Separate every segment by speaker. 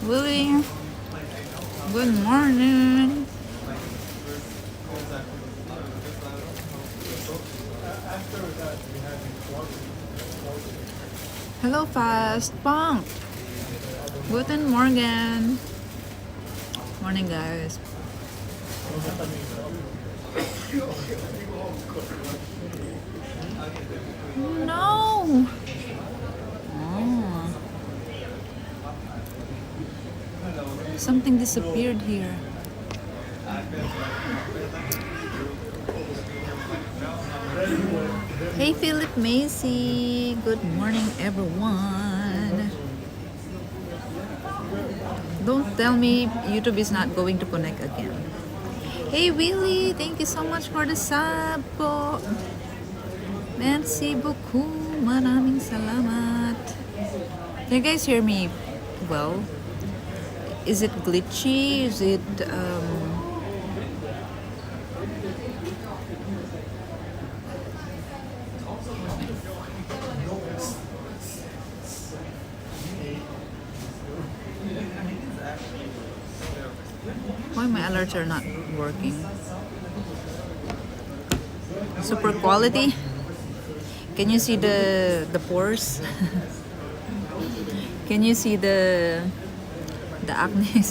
Speaker 1: Willie, good morning. Hello, Fast Punk. Guten Morgen. Morning, guys. No. Oh. Something disappeared here. Hey, Philip Macy. Good morning, everyone. Don't tell me YouTube is not going to connect again. Hey, Willie. Thank you so much for the sub po. Merci beaucoup. Maraming salamat. Can you guys hear me well? Is it glitchy? Is it why my alerts are not working? Super quality. Can you see the pores? Can you see the acne?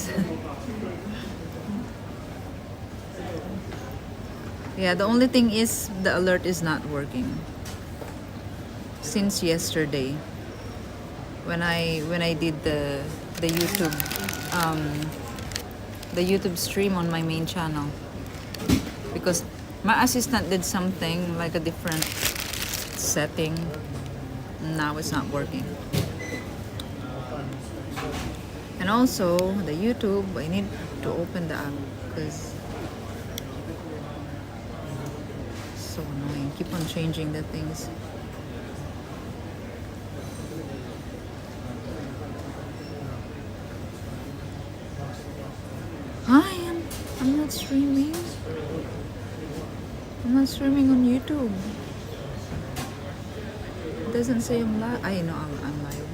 Speaker 1: Yeah, the only thing is the alert is not working since yesterday when I did the YouTube stream on my main channel, because my assistant did something like a different setting. Now it's not working. And also the YouTube, I need to open the app because so annoying. Keep on changing the things. I'm not streaming. I'm not streaming on YouTube. It doesn't say I'm live. I know I'm live.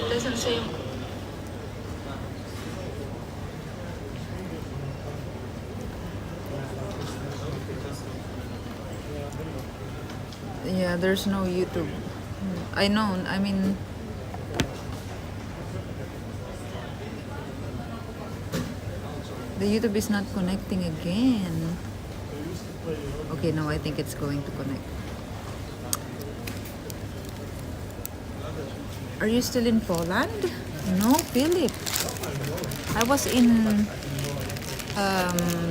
Speaker 1: It doesn't say. Yeah, there's no YouTube. I know. I mean, the YouTube is not connecting again. Okay, now I think it's going to connect. Are you still in Poland? No, Philip. I was in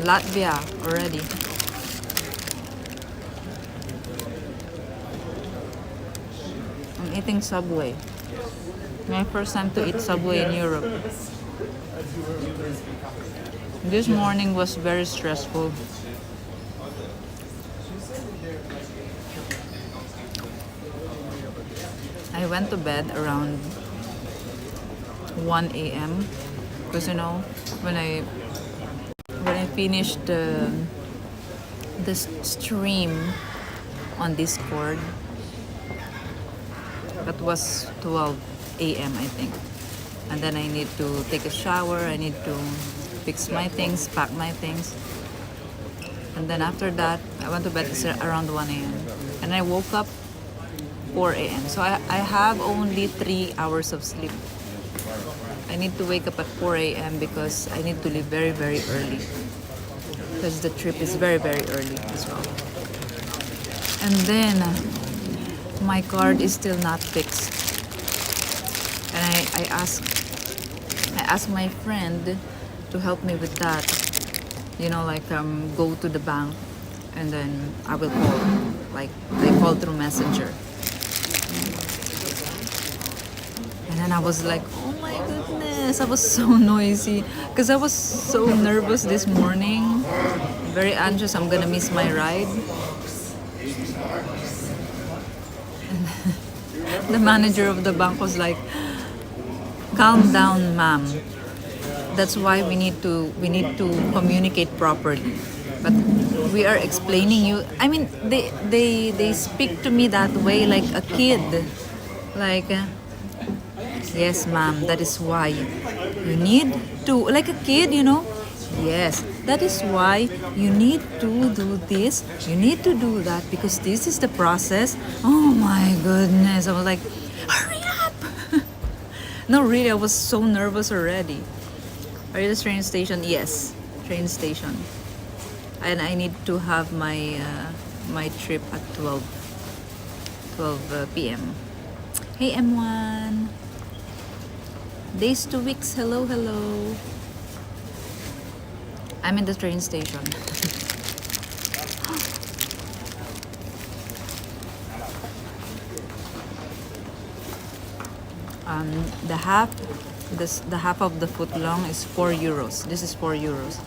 Speaker 1: Latvia already. I'm eating Subway. My first time to eat Subway in Europe. This morning was very stressful. I went to bed around 1 a.m. because when I finished the stream on Discord, that was 12 a.m. I think, and then I need to take a shower. I need to fix my things, pack my things. And then after that, I went to bed around 1 a.m. And I woke up 4 a.m. So I have only 3 hours of sleep. I need to wake up at 4 a.m. because I need to leave very, very early. Because the trip is very, very early as well. And then my card is still not fixed. And I asked my friend to help me with that. You know, like go to the bank and then I will call. Like I call through Messenger. And then I was like, oh my goodness, I was so noisy. Because I was so nervous this morning. Very anxious, I'm gonna miss my ride. And the manager of the bank was like, calm down, ma'am. That's why we need to communicate properly. But we are explaining you. I mean, they speak to me that way like a kid. Like, yes, ma'am, that is why you need to, like a kid, you know. Yes, that is why you need to do this. You need to do that because this is the process. Oh my goodness. I was like, hurry up. No, really, I was so nervous already. Are you at the train station? Yes, train station. And I need to have my my trip at 12 p.m. Hey M1. Days 2 weeks. Hello, hello. I'm in the train station. The half of the foot long is 4 euros. This is 4 euros.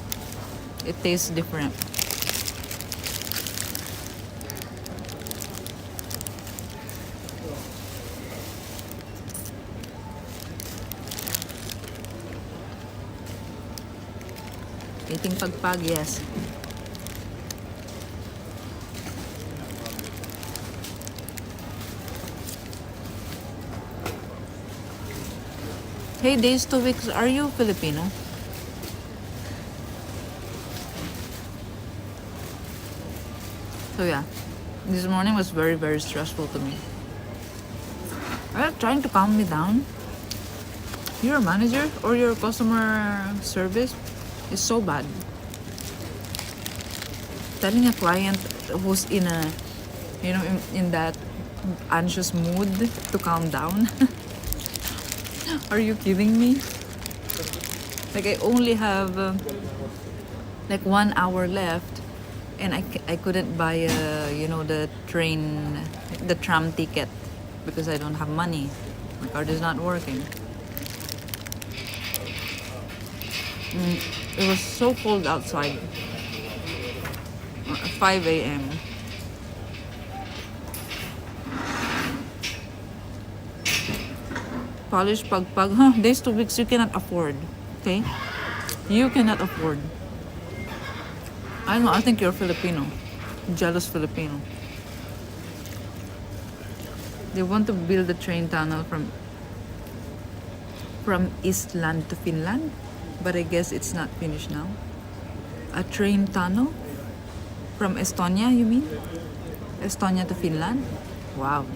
Speaker 1: It tastes different. Eating pagpag, yes. Hey, Days 2 weeks, are you Filipino? So yeah, this morning was very, very stressful to me. Are you trying to calm me down? Your manager or your customer service is so bad. Telling a client who's in a, you know, in that anxious mood to calm down. Are you kidding me? Like I only have like 1 hour left, and I couldn't buy you know, the tram ticket because I don't have money. My card is not working. It was so cold outside. 5 a.m. Polish pagpag. Huh? Days 2 weeks you cannot afford. Okay? You cannot afford. I don't know. I think you're Filipino. Jealous Filipino. They want to build a train tunnel from Eastland to Finland. But I guess it's not finished now. A train tunnel? From Estonia, you mean? Estonia to Finland? Wow.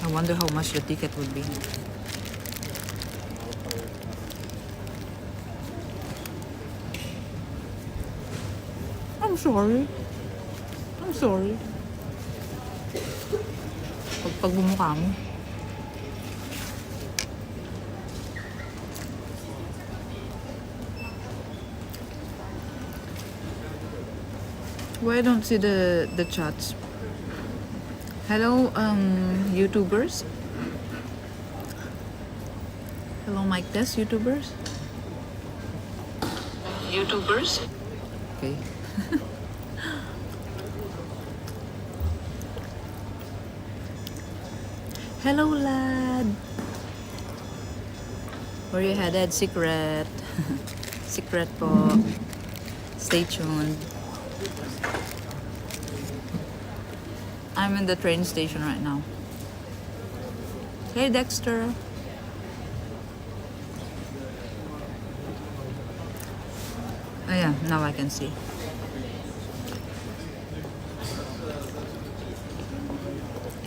Speaker 1: I wonder how much the ticket would be. I'm sorry. I'm sorry. Pag bumukha mo. Why I don't see the chats? Hello, YouTubers. Hello, mic test, YouTubers. YouTubers. Okay. Hello, lad. Where you headed? Secret. Secret po. Stay tuned. I'm in the train station right now. Hey, Dexter. Oh yeah, now I can see.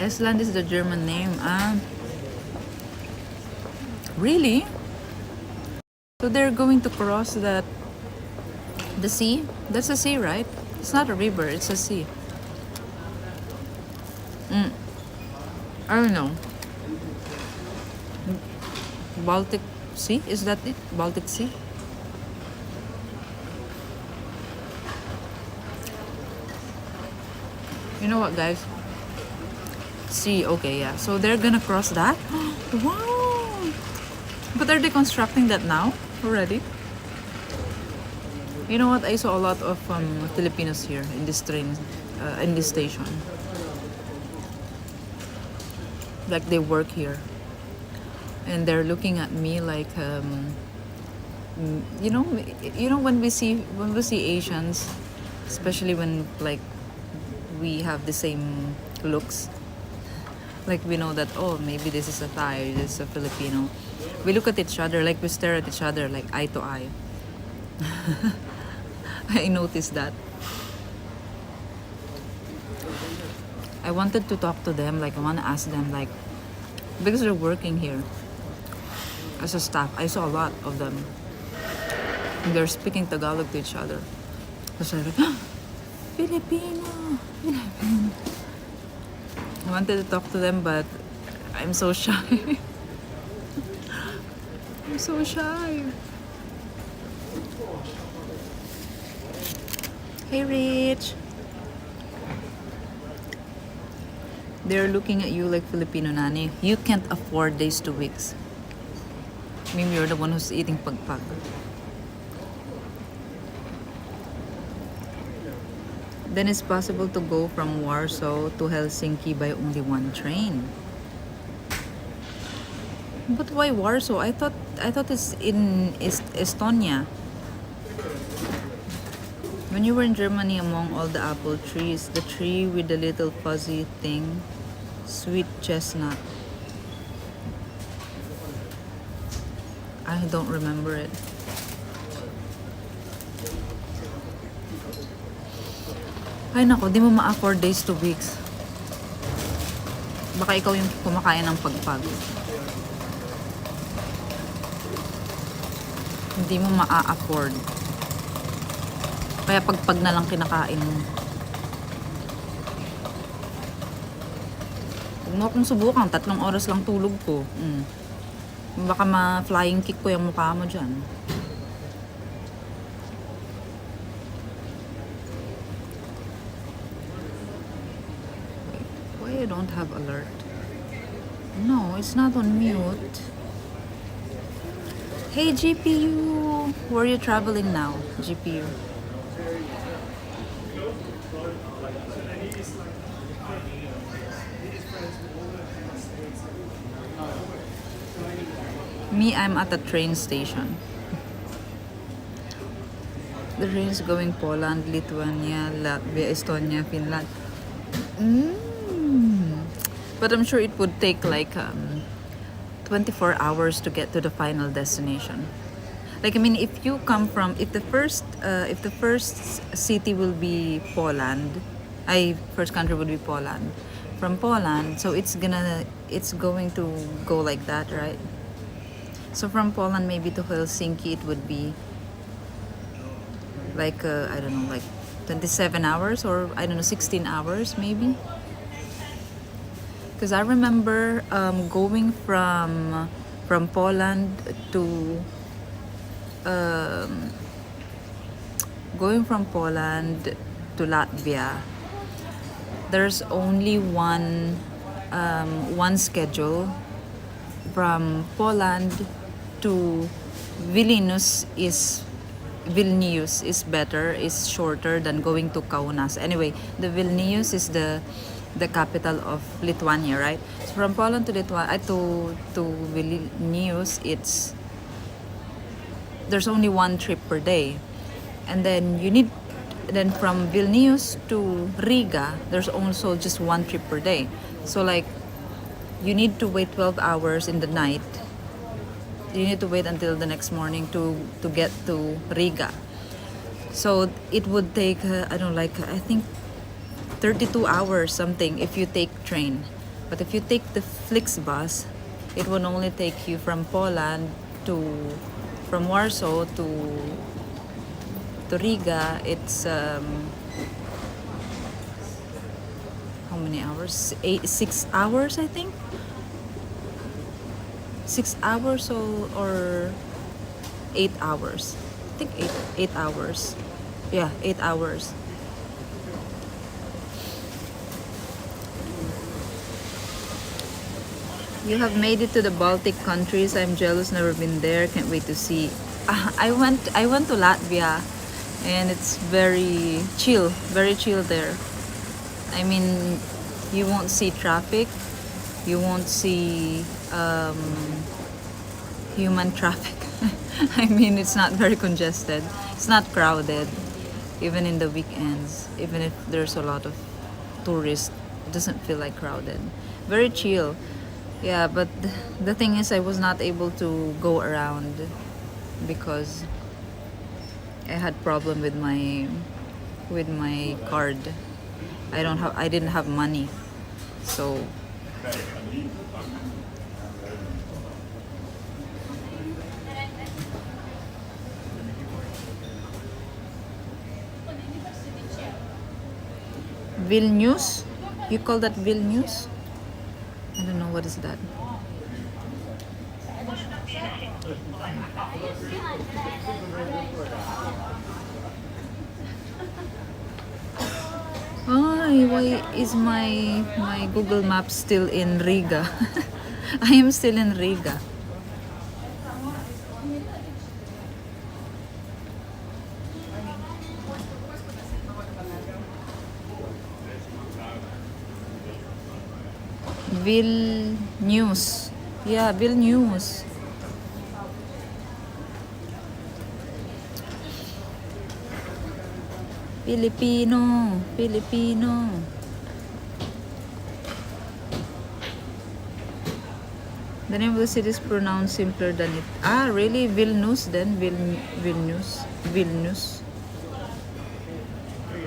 Speaker 1: Estland is the German name. Really? So they're going to cross the sea? That's a sea, right? It's not a river, it's a sea. I don't know. Baltic Sea? Is that it? Baltic Sea? You know what, guys? Sea, okay, yeah. So they're gonna cross that? Wow! But are they constructing that now? Already? You know what? I saw a lot of Filipinos here in this train, in this station. Like they work here. And they're looking at me like, you know when we see Asians, especially when like we have the same looks, like we know that, oh, maybe this is a Thai, this is a Filipino. We look at each other, like we stare at each other like eye to eye. I noticed that. I wanted to talk to them, like I want to ask them, like, because they're working here as a staff. I saw a lot of them. They're speaking Tagalog to each other. So I was like, Filipino, Filipino. I wanted to talk to them, but I'm so shy. I'm so shy. Hey, Rich. They're looking at you like Filipino nani. You can't afford days 2 weeks. Maybe you're the one who's eating pagpag. Then it's possible to go from Warsaw to Helsinki by only one train. But why Warsaw? I thought it's in Estonia. When you were in Germany, among all the apple trees, the tree with the little fuzzy thing, sweet chestnut. I don't remember it. Ay nako, di mo ma-afford days 2 weeks. Baka ikaw yung kumakain ng pagpag. Hindi mo ma-afford. Kaya pagpag na lang kinakain mo. Huwag mo akong subukan, 3 oras lang tulog ko. Baka ma-flying kick ko yung mukha mo dyan. Why I don't have alert? No, it's not on mute. Hey GPU! Where are you traveling now, GPU? Me, I'm at the train station. The train is going Poland, Lithuania, Latvia, Estonia, Finland. But I'm sure it would take like 24 hours to get to the final destination. Like, I mean, if the first city will be Poland, first country would be Poland. From Poland, so it's going to go like that, right? So from Poland maybe to Helsinki, it would be like, I don't know, like 27 hours or I don't know, 16 hours maybe. Because I remember going from Poland to Latvia. There's only one schedule. From Poland to Vilnius is better, is shorter than going to Kaunas. Anyway, the Vilnius is the capital of Lithuania, right? So from Poland to Vilnius, there's only one trip per day, and then from Vilnius to Riga, there's also just one trip per day. So like, you need to wait 12 hours in the night. You need to wait until the next morning to get to Riga. So it would take I think 32 hours something if you take train. But if you take the Flixbus, it will only take you from Poland to, from Warsaw to Riga. It's how many hours? 6 hours, I think. 6 hours or 8 hours. I think 8 hours. Yeah, 8 hours. You have made it to the Baltic countries. I'm jealous, never been there. Can't wait to see. I went to Latvia, and it's very chill there. I mean, you won't see traffic. You won't see human traffic. I mean, it's not very congested. It's not crowded. Even in the weekends, even if there's a lot of tourists, it doesn't feel like crowded. Very chill. Yeah, but the thing is, I was not able to go around because I had problem with my card. I didn't have money, so Vilnius. You call that Vilnius? I don't know what is that. Why is my Google Maps still in Riga? I am still in Riga. Vilnius. Yeah, Vilnius. Filipino. The name of the city is pronounced simpler than it. Ah, really? Vilnius then? Vilnius.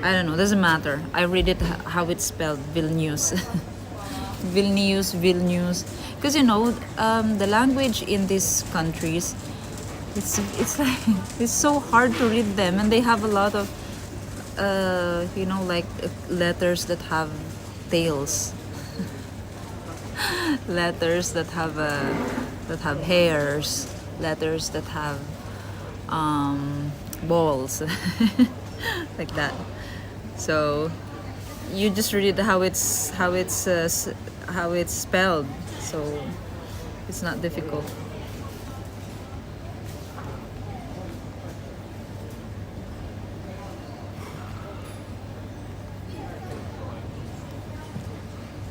Speaker 1: I don't know. Doesn't matter. I read it how it's spelled. Vilnius. Vilnius. Because the language in these countries, it's like it's so hard to read them, and they have a lot of letters that have tails, letters that have hairs, letters that have balls, like that. So you just read how it's spelled, so it's not difficult.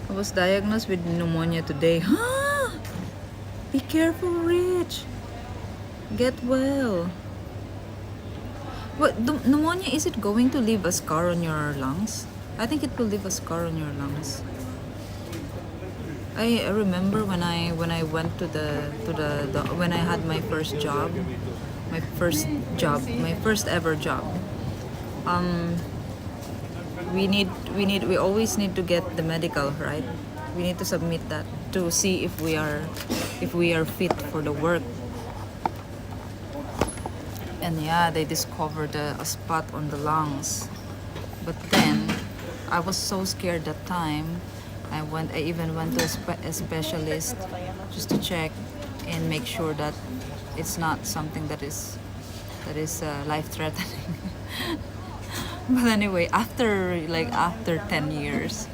Speaker 1: I was diagnosed with pneumonia today. Huh? Be careful, Rich. Get well. What, pneumonia, is it going to leave a scar on your lungs? I think it will leave a scar on your lungs. I remember when I went to the when I had my first ever job. We always need to get the medical, right? We need to submit that to see if we are fit for the work. And yeah, they discovered a spot on the lungs. But then I was so scared that time. I even went to a specialist just to check and make sure that it's not something that is life-threatening. But anyway, after 10 years,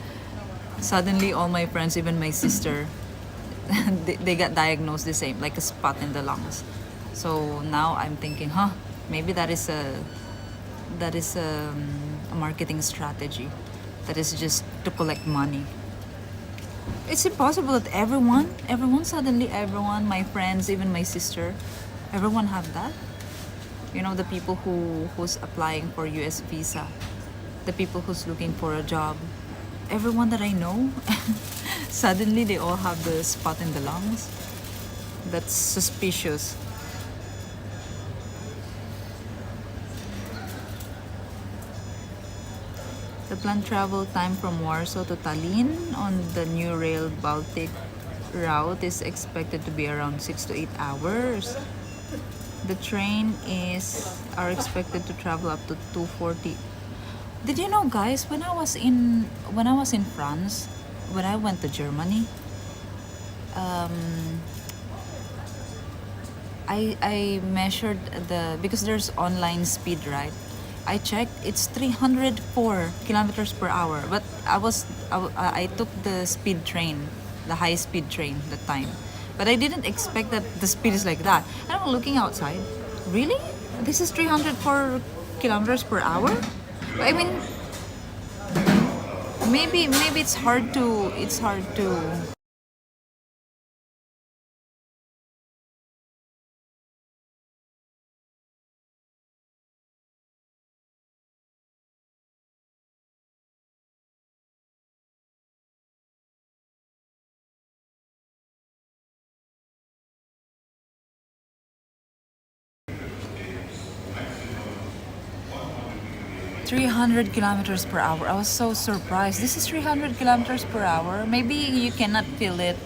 Speaker 1: suddenly all my friends, even my sister, they got diagnosed the same, like a spot in the lungs. So now I'm thinking, maybe that is a marketing strategy. That is just to collect money. It's impossible that everyone, my friends, even my sister, everyone have that. The people who's applying for US visa, the people who's looking for a job, everyone that I know, suddenly they all have the spot in the lungs. That's suspicious. The planned travel time from Warsaw to Tallinn on the new Rail Baltic route is expected to be around 6 to 8 hours. The train are expected to travel up to 240. Did you know, guys, when I was in France, when I went to Germany, I measured because there's online speed, right? I checked, it's 304 kilometers per hour. But I took the speed train, the high speed train that time. But I didn't expect that the speed is like that. And I'm looking outside. Really? This is 304 kilometers per hour? I mean, maybe it's hard to 300 kilometers per hour. I was so surprised. This is 300 kilometers per hour. Maybe you cannot feel it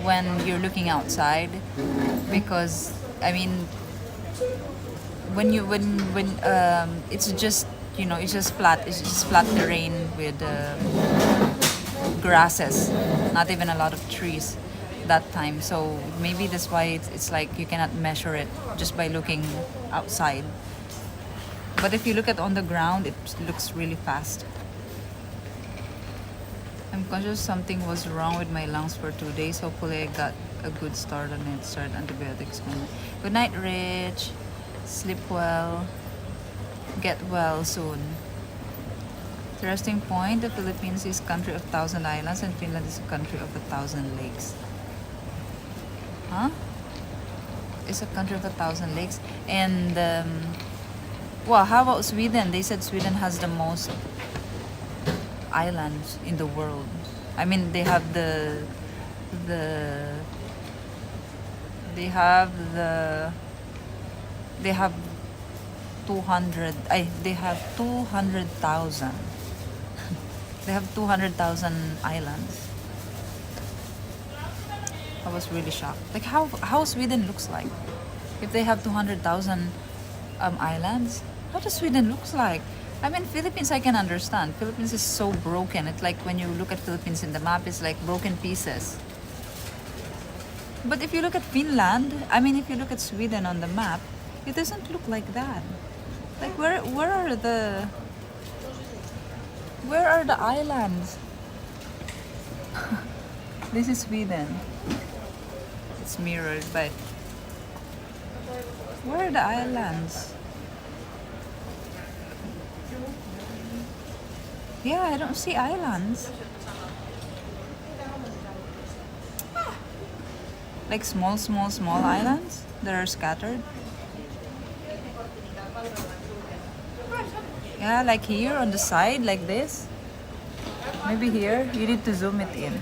Speaker 1: when you're looking outside, because I mean, when it's just, it's just flat terrain with grasses, not even a lot of trees that time. So maybe that's why it's like you cannot measure it just by looking outside. But if you look at on the ground, it looks really fast. I'm conscious something was wrong with my lungs for 2 days. Hopefully I got a good start on it. Start antibiotics. Good night, Rich. Sleep well. Get well soon. Interesting point. The Philippines is country of 1,000 islands and Finland is a country of 1,000 lakes. Huh? It's a country of 1,000 lakes. And well, how about Sweden? They said Sweden has the most islands in the world. I mean, they have the they have 200. They have 200,000. They have 200,000 islands. I was really shocked. Like how Sweden looks like if they have 200,000 islands. How does Sweden looks like? I mean, Philippines I can understand. Philippines is so broken. It's like when you look at Philippines in the map, it's like broken pieces. But if you look at Finland, I mean, if you look at Sweden on the map, it doesn't look like that. Like where are the islands? This is Sweden. It's mirrored, but where are the islands? Yeah, I don't see islands. Like small islands that are scattered. Yeah, like here on the side, like this. Maybe here, you need to zoom it in.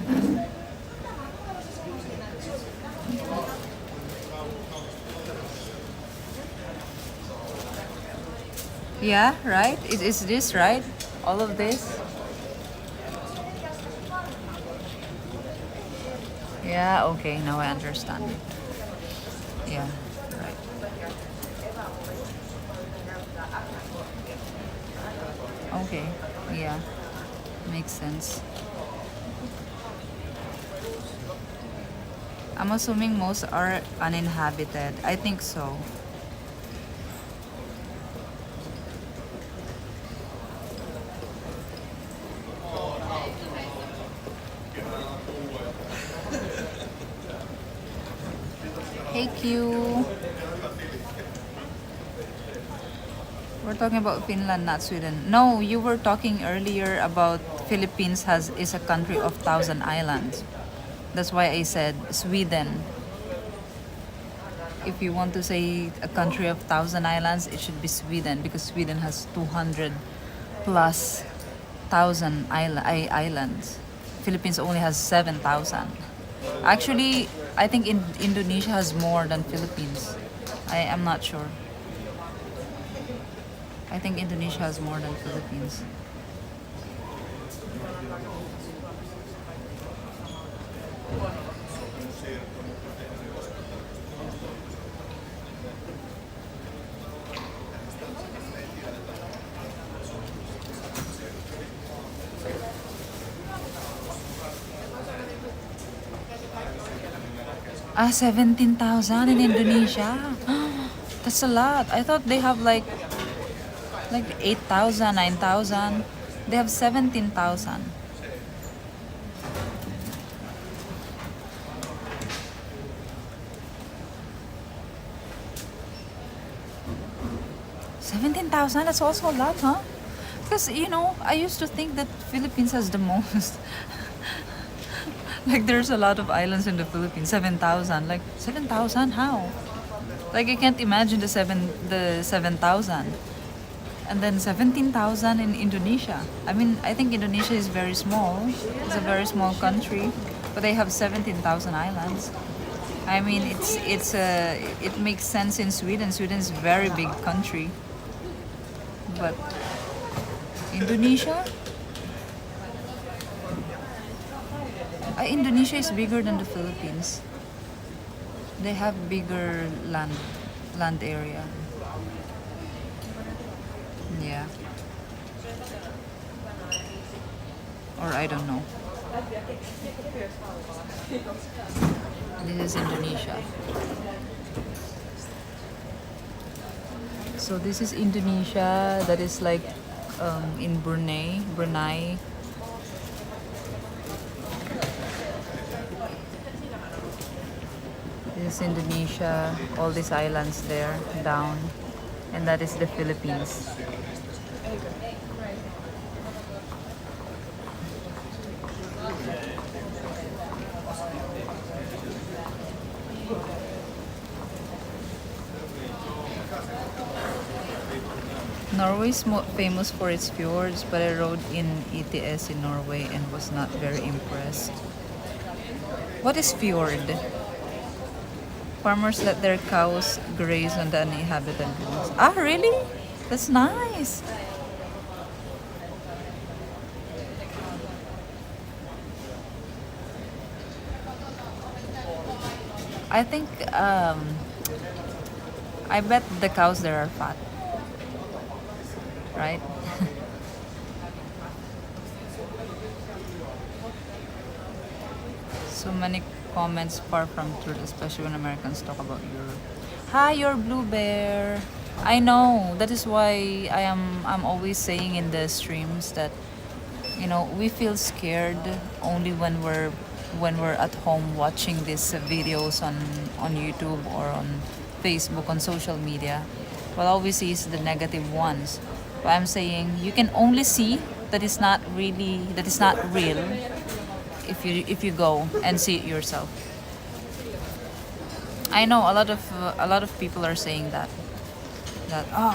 Speaker 1: Yeah, right? Is this right? All of this? Yeah, okay, now I understand. Yeah, right. Okay, yeah, makes sense. I'm assuming most are uninhabited. I think so. Hey Q. We're talking about Finland, not Sweden. No, you were talking earlier about Philippines is a country of 1,000 islands. That's why I said Sweden. If you want to say a country of 1,000 islands, it should be Sweden, because Sweden has 200 plus thousand islands. Philippines only has 7,000. Actually, I think Indonesia has more than Philippines. I am not sure. I think Indonesia has more than Philippines. Ah, 17,000 in Indonesia. That's a lot. I thought they have like 8,000, 9,000. They have 17,000. $17,000, that's also a lot, huh? Because, I used to think that Philippines has the most. Like, there's a lot of islands in the Philippines. 7,000. Like, 7,000? How? Like, I can't imagine the 7,000. And then 17,000 in Indonesia. I mean, I think Indonesia is very small. It's a very small country, but they have 17,000 islands. I mean, it makes sense in Sweden. Sweden is a very big country. But Indonesia? Indonesia is bigger than the Philippines. They have bigger land area. Yeah. Or I don't know. This is Indonesia. So this is Indonesia. That is like in Brunei. This is Indonesia. All these islands there down, and that is the Philippines. Norway is famous for its fjords, but I rode in ETS in Norway and was not very impressed. What is fjord? Farmers let their cows graze on the uninhabited lands. Ah, really? That's nice. I think, I bet the cows there are fat. Right? So many comments far from truth, especially when Americans talk about Europe. Hi, you're Blue Bear. I know. That is why I'm always saying in the streams that we feel scared only when we're at home watching these videos on YouTube or on Facebook, on social media. What all we see is the negative ones. But I'm saying you can only see that is not real if you go and see it yourself. I know a lot of people are saying that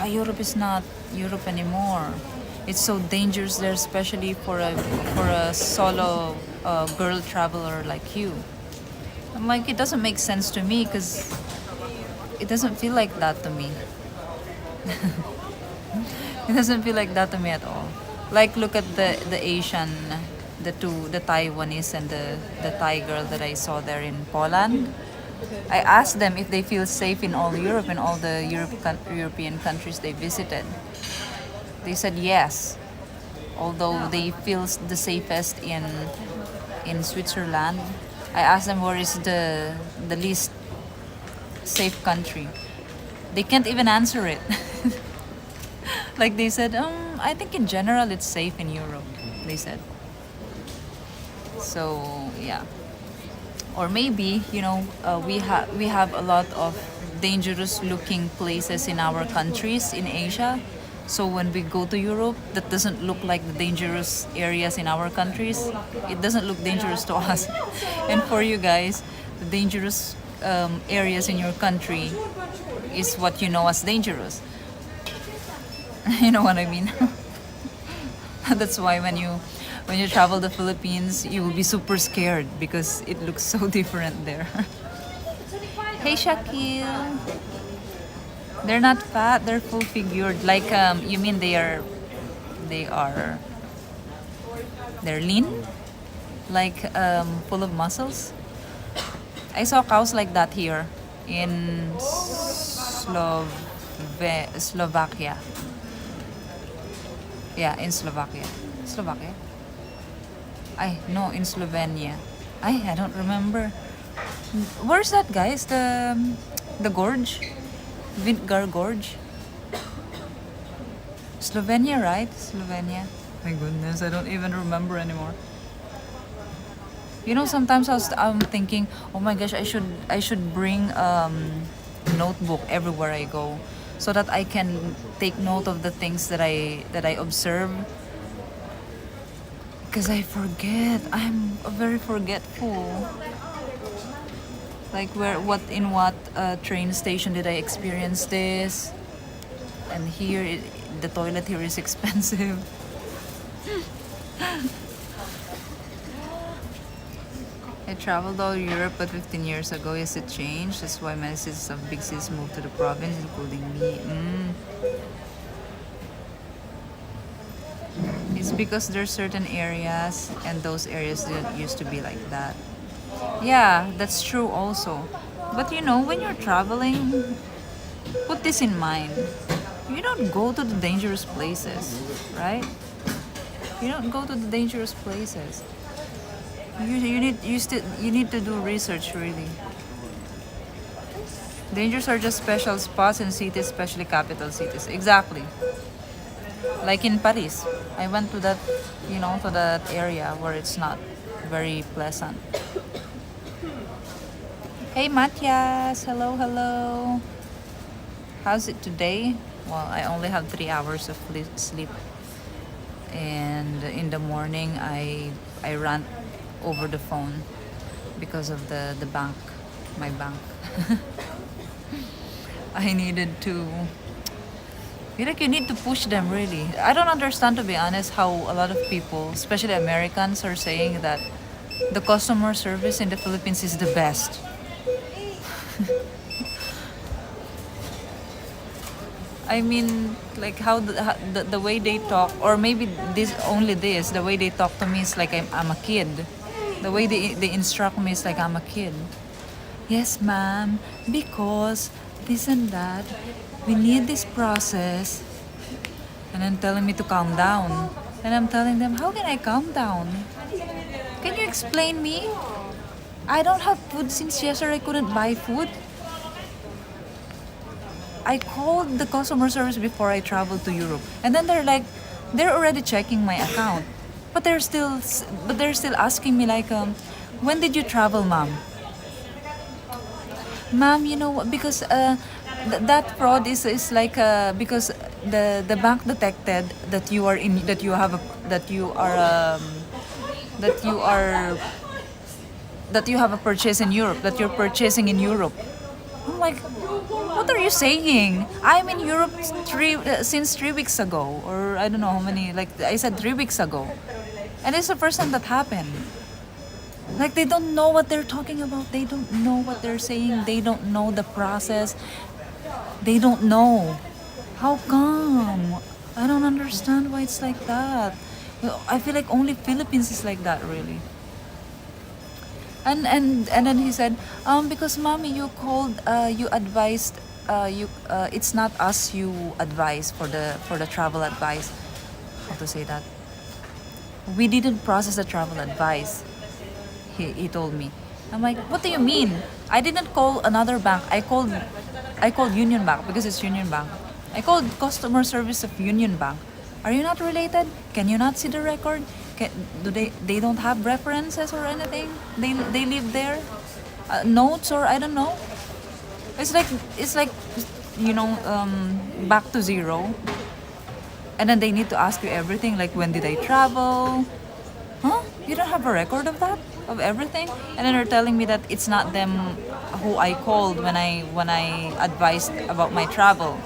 Speaker 1: Europe is not Europe anymore. It's so dangerous there, especially for a solo girl traveler like you. I'm like, it doesn't make sense to me because it doesn't feel like that to me. It doesn't feel like that to me at all. Like, look at the Asian, the Taiwanese and the Thai girl that I saw there in Poland. I asked them if they feel safe in all Europe and all the European countries they visited. They said yes, although they feel the safest in Switzerland. I asked them where is the least safe country. They can't even answer it. Like they said, I think in general it's safe in Europe, they said. So yeah. Or maybe, we have a lot of dangerous looking places in our countries in Asia. So when we go to Europe, that doesn't look like the dangerous areas in our countries. It doesn't look dangerous to us. And for you guys, the dangerous areas in your country is what you know as dangerous. You know what I mean? That's why when you travel the Philippines, you will be super scared because it looks so different there. Hey Shakil. They're not fat, they're full figured. Like you mean they are They're lean, like full of muscles. I saw cows like that here in Slovakia. Yeah, in Slovakia. Slovakia? No, in Slovenia. I don't remember. Where's that, guys? The gorge? Vintgar Gorge? Slovenia, right? Slovenia. My goodness, I don't even remember anymore. You know, sometimes I'm thinking, oh my gosh, I should bring notebook everywhere I go, so that I can take note of the things that I observe. Because I forget. I'm very forgetful. Like in what train station did I experience this? And here, the toilet here is expensive. I traveled all Europe, but 15 years ago, yes, it changed. That's why many cities of big cities moved to the province, including me. It's because there's certain areas, and those areas didn't used to be like that. Yeah, that's true also. But you know, when you're traveling, put this in mind. You don't go to the dangerous places, right? You don't go to the dangerous places. You need to do research, really. Dangers are just special spots in cities, especially capital cities. Exactly. Like in Paris, I went to that, to that area where it's not very pleasant. Hey Matthias, hello, hello. How's it today? Well, I only have 3 hours of sleep, and in the morning I ran over the phone because of the bank, my bank. I needed to. You need to push them, really. I don't understand, to be honest, how a lot of people, especially Americans, are saying that the customer service in the Philippines is the best. I mean, like how the way they talk, or maybe the way they talk to me is like I'm a kid. The way they instruct me is like I'm a kid. Yes, ma'am, because this and that, we need this process. And then telling me to calm down. And I'm telling them, how can I calm down? Can you explain me? I don't have food since yesterday. I couldn't buy food. I called the customer service before I traveled to Europe. And then they're already checking my account. But they're still asking me like, when did you travel, ma'am? Ma'am, you know what? Because that fraud is like because the bank detected that you are in that you have a, that you are that you are that you have a purchase in Europe, that you're purchasing in Europe. I'm like, what are you saying? I'm in Europe since 3 weeks ago, or I don't know how many. Like I said, 3 weeks ago, and it's the first time that happened. Like they don't know what they're talking about. They don't know what they're saying. They don't know the process. They don't know. How come? I don't understand why it's like that. I feel like only Philippines is like that, really. And then he said, because mommy, you called, you advised, it's not us you advise for the travel advice. How to say that? We didn't process the travel advice. He told me. I'm like, what do you mean? I didn't call another bank. I called Union Bank because it's Union Bank. I called customer service of Union Bank. Are you not related? Can you not see the record? They don't have references or anything? They live there? Notes or I don't know. It's like back to zero. And then they need to ask you everything, like when did I travel? Huh? You don't have a record of that? Of everything? And then they're telling me that it's not them who I called when I advised about my travel.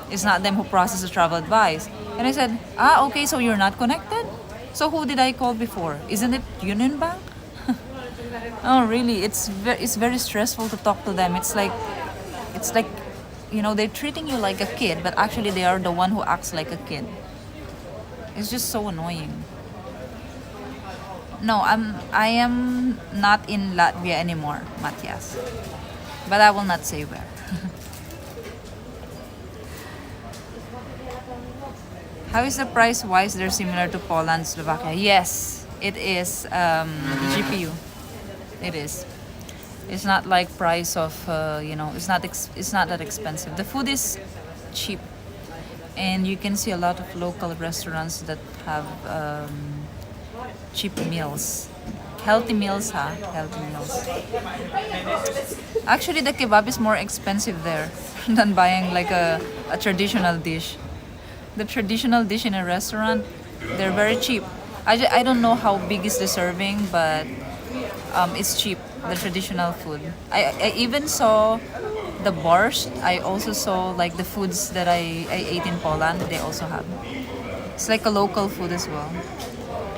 Speaker 1: It's not them who processed the travel advice. And I said, okay, so you're not connected? So who did I call before? Isn't it Union Bank? Oh, really? It's very stressful to talk to them. It's like they're treating you like a kid, but actually they are the one who acts like a kid. It's just so annoying. No, I am not in Latvia anymore, Matthias. But I will not say where. How is the price wise? They're similar to Poland, Slovakia. Yes, it is GPU. It is. It's not like price of it's not that expensive. The food is cheap, and you can see a lot of local restaurants that have cheap meals, healthy meals, huh? Healthy meals. Actually, the kebab is more expensive there than buying like a traditional dish. The traditional dish in a restaurant, they're very cheap. I don't know how big is the serving, but it's cheap, the traditional food. I even saw the borscht. I also saw like the foods that I ate in Poland, they also have. It's like a local food as well.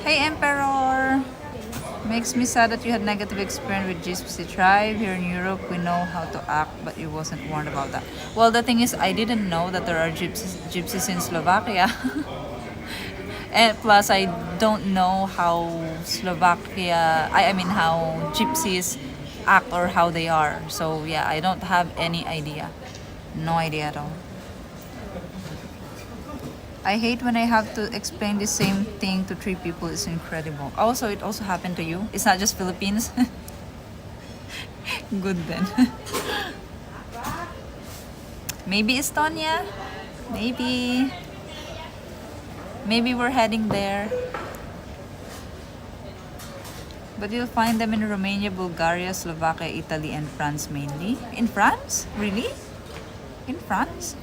Speaker 1: Hey Emperor! Makes me sad that you had negative experience with Gypsy tribe. Here in Europe, we know how to act, but you wasn't warned about that. Well, the thing is, I didn't know that there are gypsies in Slovakia. And plus, I don't know how I mean, how gypsies act or how they are. So, yeah, I don't have any idea. No idea at all. I hate when I have to explain the same thing to three people. It's incredible. Also, it also happened to you. It's not just Philippines. Good then. Maybe Estonia. Maybe. Maybe we're heading there. But you'll find them in Romania, Bulgaria, Slovakia, Italy, and France mainly. In France? Really? In France?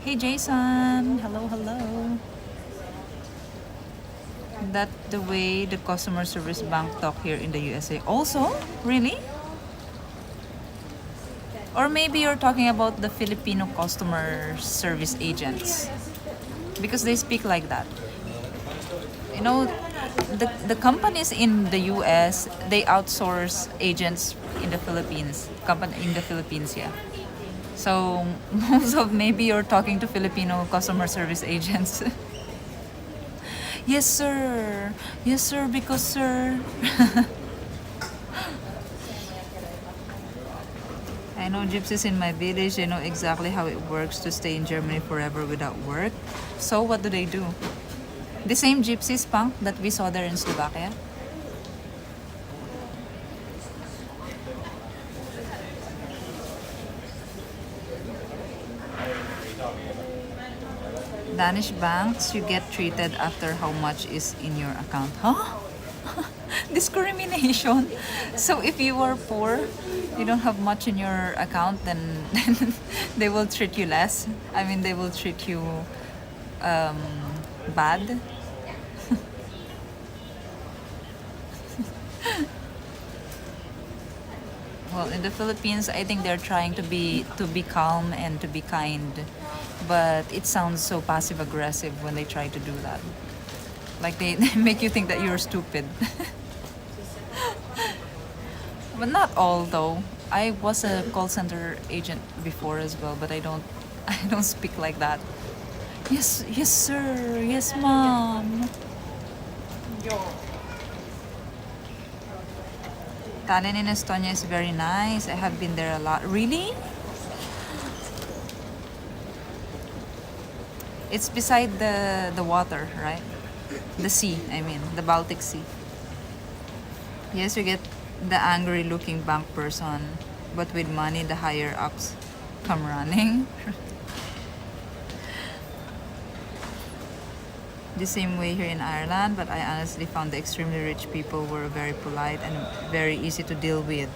Speaker 1: Hey Jason! Hello, hello. That the way the customer service bank talk here in the USA. Also? Really? Or maybe you're talking about the Filipino customer service agents. Because they speak like that. You know, the companies in the US, they outsource agents in the Philippines. Company in the Philippines, yeah. So most of maybe you're talking to Filipino customer service agents. Yes, sir. Yes, sir, because sir. I know gypsies in my village. They know exactly how it works to stay in Germany forever without work. So what do they do? The same gypsies, punk, that we saw there in Slovakia. Danish banks, you get treated after how much is in your account. Huh? Discrimination. So if you are poor, you don't have much in your account, then they will treat you less. I mean, they will treat you bad. Well, in the Philippines, I think they're trying to be calm and to be kind, but it sounds so passive aggressive when they try to do that. Like they make you think that you're stupid. But not all though. I was a call center agent before as well, but I don't I don't speak like that. Yes, yes sir. Yes, mom. Tallinn in Estonia is very nice. I have been there a lot. Really? It's beside the water, right? The sea, I mean, the Baltic Sea. Yes, you get the angry looking bank person, but with money, the higher ups come running. The same way here in Ireland, but I honestly found the extremely rich people were very polite and very easy to deal with.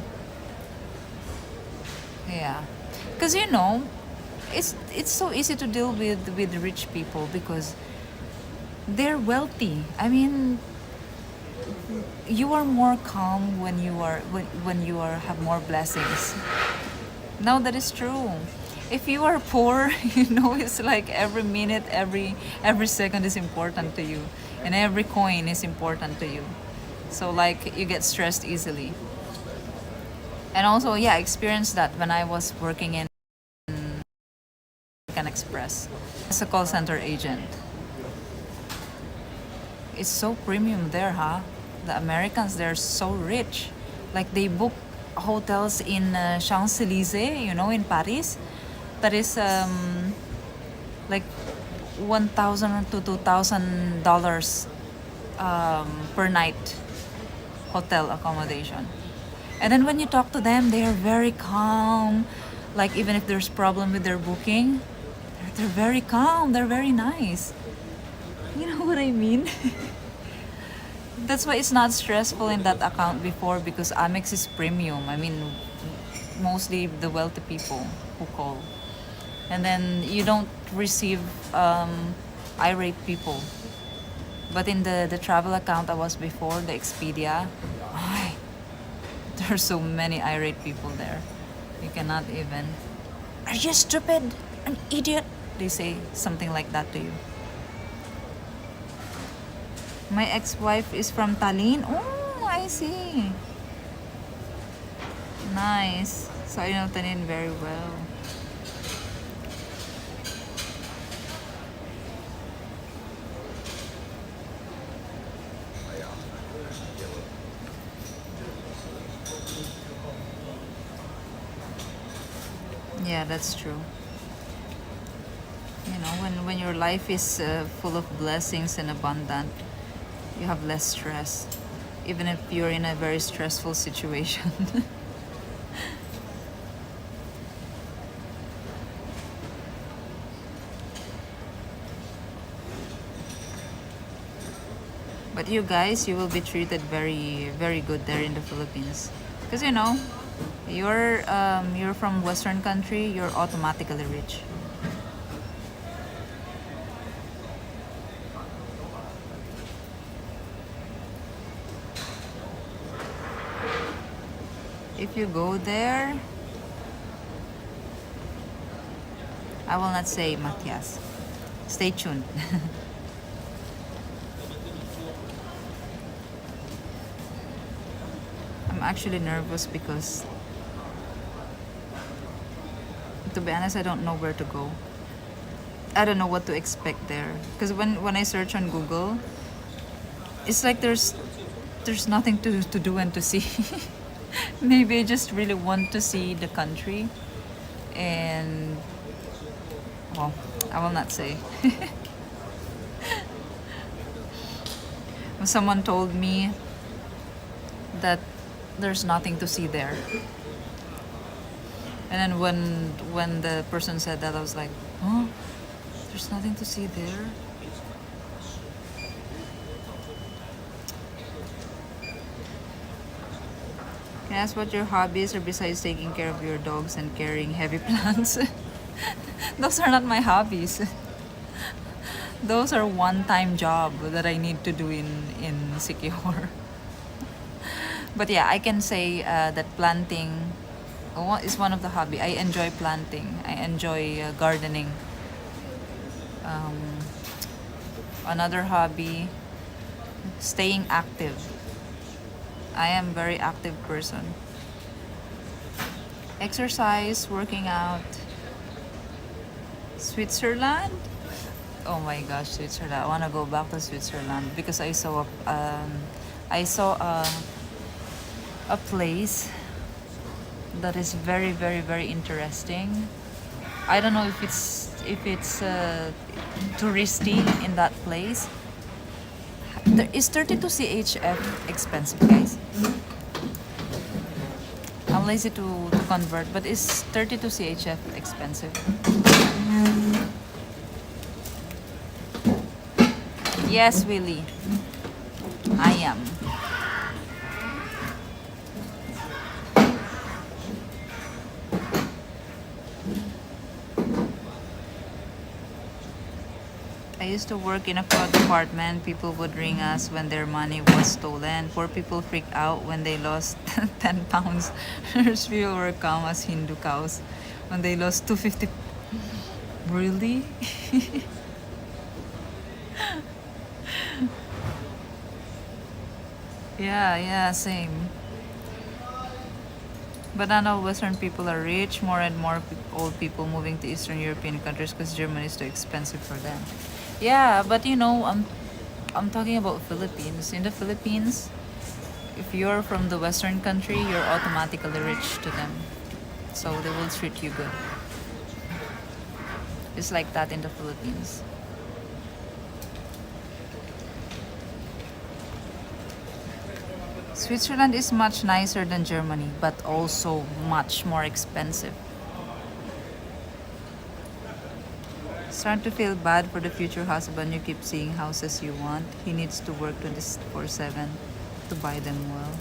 Speaker 1: Yeah, because it's so easy to deal with rich people because they're wealthy. I mean, you are more calm when you are have more blessings. No, that is true. If you are poor, it's like every minute, every second is important to you, and every coin is important to you. So like you get stressed easily. And also, yeah, I experienced that when I was working in an express as a call center agent. It's so premium there, huh? The Americans, they're so rich. Like they book hotels in Champs-Élysées, you know, in Paris. That is like $1,000 to $2,000 per night hotel accommodation. And then when you talk to them, they are very calm. Like even if there's problem with their booking, they're very calm. They're very nice. You know what I mean? That's why it's not stressful in that account before, because Amex is premium. I mean, mostly the wealthy people who call. And then you don't receive irate people. But in the travel account I was before, the Expedia, ay, there are so many irate people there. You cannot even. Are you stupid? An idiot? They say something like that to you. My ex-wife is from Tallinn. Oh, I see. Nice. So I know Tallinn very well. Yeah, that's true. You know, when your life is full of blessings and abundant, you have less stress, even if you're in a very stressful situation. But you guys, you will be treated very, very good there in the Philippines, because you know, you're from Western country, you're automatically rich. If you go there, I will not say Matias. Stay tuned. I'm actually nervous because, to be honest, I don't know where to go. I don't know what to expect there. Because when I search on Google, it's like there's nothing to do and to see. Maybe I just really want to see the country. And, well, I will not say. Someone told me that there's nothing to see there. And then when the person said that, I was like, huh? There's nothing to see there? Can I ask what your hobbies are besides taking care of your dogs and carrying heavy plants? Those are not my hobbies. Those are one-time job that I need to do in Sikihor. But yeah, I can say that planting is one of the hobby. I enjoy planting. I enjoy gardening. Um, Another hobby, staying active. I am very active person. Exercise, working out. Switzerland? Oh my gosh, Switzerland! I want to go back to Switzerland because I saw a place that is very, very, very interesting. I don't know if it's touristy in that place. Is 32 CHF expensive, guys? I'm lazy to convert, but is 32 CHF expensive? Yes, Willie. I am. I used to work in a fraud department. People would ring us when their money was stolen. Poor people freak out when they lost 10 pounds. Nurse people were calm as Hindu cows when they lost 250. Really? Yeah, same. But not all Western people are rich. More and more old people moving to Eastern European countries because Germany is too expensive for them. Yeah, but you know, I'm talking about Philippines. In the Philippines, if you're from the Western country, you're automatically rich to them. So they will treat you good. It's like that in the Philippines. Switzerland is much nicer than Germany, but also much more expensive. Starting to feel bad for the future husband. You keep seeing houses you want. He needs to work 24/7 to buy them well.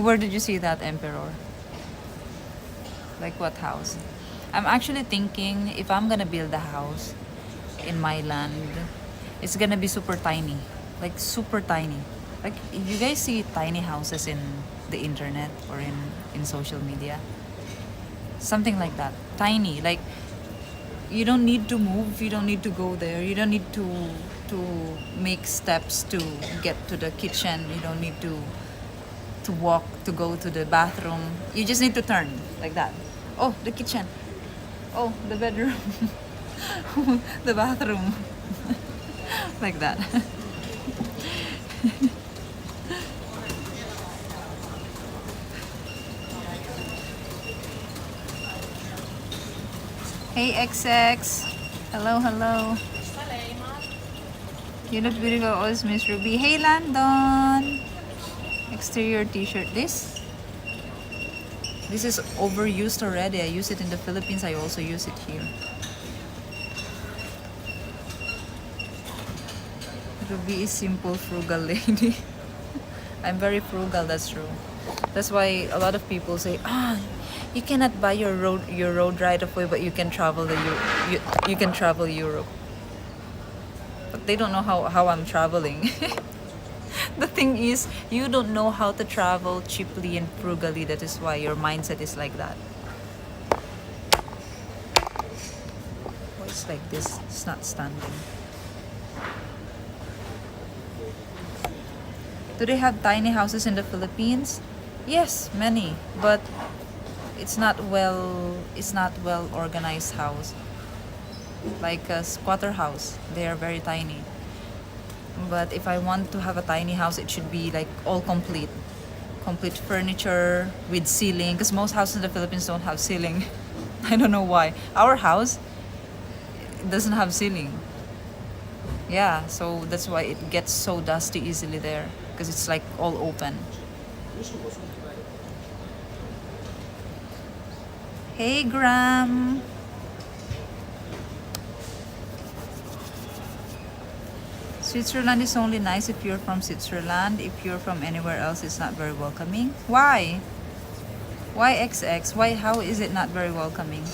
Speaker 1: Where did you see that, Emperor? Like what house? I'm actually thinking if I'm gonna build a house in my land, it's gonna be super tiny. Like super tiny. Like you guys see tiny houses in the internet or in social media. Something like that. Tiny. Like you don't need to move, you don't need to go there, you don't need to make steps to get to the kitchen, you don't need to walk to go to the bathroom. You just need to turn like that. Oh, the kitchen. Oh, the bedroom. The bathroom. Like that. Hey XX. Hello, hello. You look beautiful, always Miss Ruby. Hey Landon. Exterior t-shirt. This is overused already. I use it in the Philippines. I also use it here. Ruby is simple, frugal lady. I'm very frugal, that's true. That's why a lot of people say, you cannot buy your road right away, but you can travel you can travel Europe. But they don't know how I'm traveling. The thing is, you don't know how to travel cheaply and frugally. That is why your mindset is like that. Oh, it's like this. It's not standing. Do they have tiny houses in the Philippines? Yes, many, but it's not well organized house. Like a squatter house, they are very tiny. But if I want to have a tiny house, it should be like all complete furniture with ceiling, because most houses in the Philippines don't have ceiling. I don't know why. Our house doesn't have ceiling. Yeah, so that's why it gets so dusty easily there, because it's like all open. Hey Graham. Switzerland is only nice if you're from Switzerland. If you're from anywhere else, it's not very welcoming. Why? Why XX? Why? How is it not very welcoming?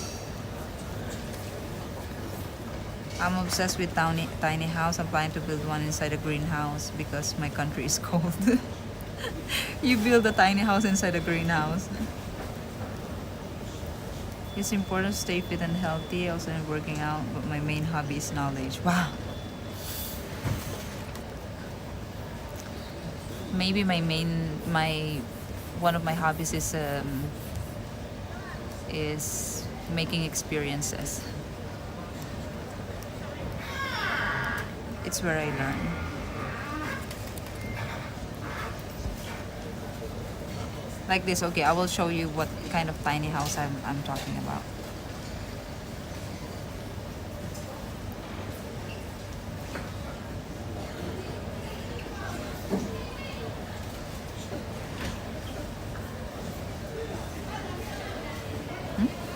Speaker 1: I'm obsessed with tiny house. I'm planning to build one inside a greenhouse because my country is cold. You build a tiny house inside a greenhouse. It's important to stay fit and healthy. Also in working out, but my main hobby is knowledge. Wow. Maybe one of my hobbies is making experiences. It's where I learn. Like this. Okay, I will show you what kind of tiny house I'm talking about.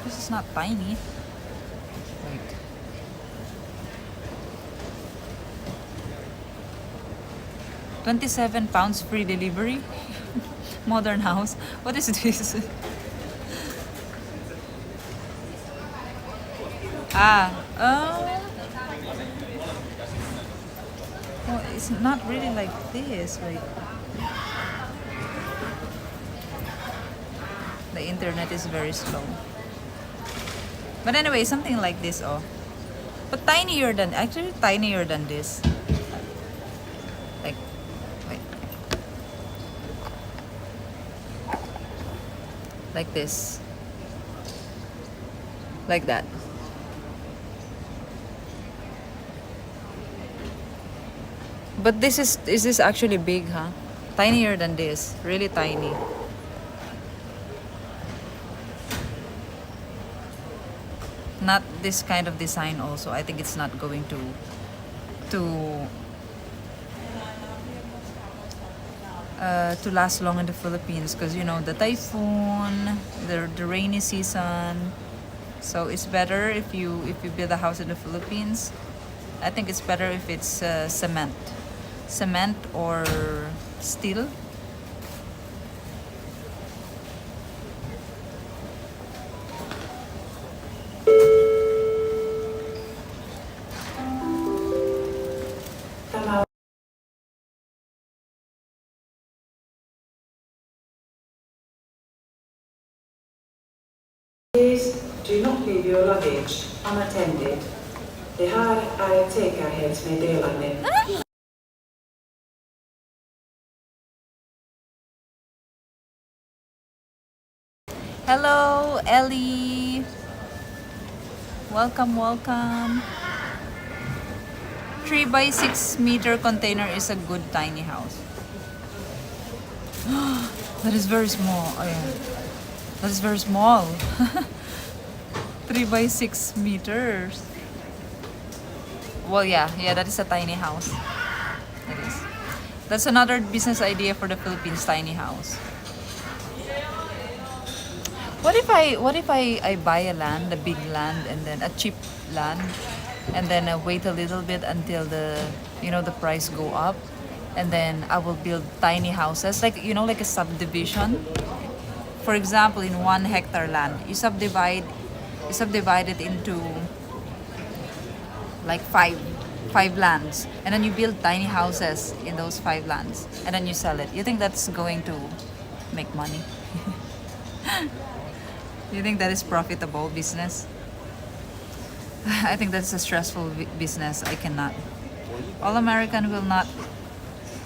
Speaker 1: This is not tiny. Wait. £27 free delivery. Modern house. What is this? Well, it's not really like this. Like the internet is very slow. But anyway, something like this. Oh, but tinier than this. Like, wait. Like this. Like that. But is this actually big, huh? Tinier than this. Really tiny. Not this kind of design also. I think it's not going to to last long in the Philippines because you know the typhoon, the rainy season. So it's better if you build a house in the Philippines. I think it's better if it's cement or steel.
Speaker 2: Please do not leave your luggage unattended. Det här är ett säkerhetsmeddelande.
Speaker 1: Hello, Ellie. Welcome, welcome. 3 by 6 meter container is a good tiny house. That is very small. Oh, yeah. That is very small. 3 by 6 meters. Well, yeah, that is a tiny house. It is. That's another business idea for the Philippines, tiny house. What if I buy a land, a big land, and then a cheap land, and then wait a little bit until the price go up, and then I will build tiny houses like like a subdivision. For example, in 1 hectare land, you subdivide it into like five lands, and then you build tiny houses in those 5 lands, and then you sell it. You think that's going to make money? You think that is profitable business? I think that's a stressful business. I cannot. All American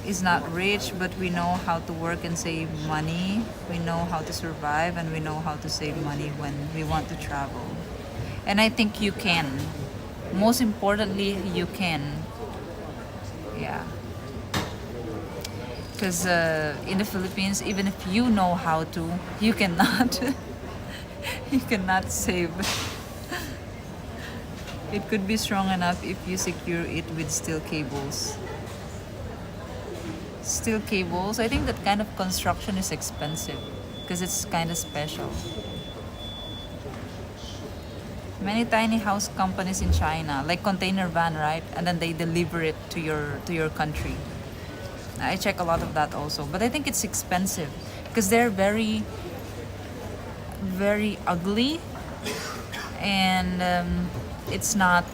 Speaker 1: is not rich, but we know how to work and save money. We know how to survive, and we know how to save money when we want to travel. And I think you can. Most importantly, you can. Yeah. Because in the Philippines, even if you know how to, you cannot. You cannot save. It could be strong enough if you secure it with steel cables. Steel cables, I think that kind of construction is expensive because it's kind of special. Many tiny house companies in China, like container van, right? And then they deliver it to your country. I check a lot of that also, but I think it's expensive because they're very very ugly, and it's not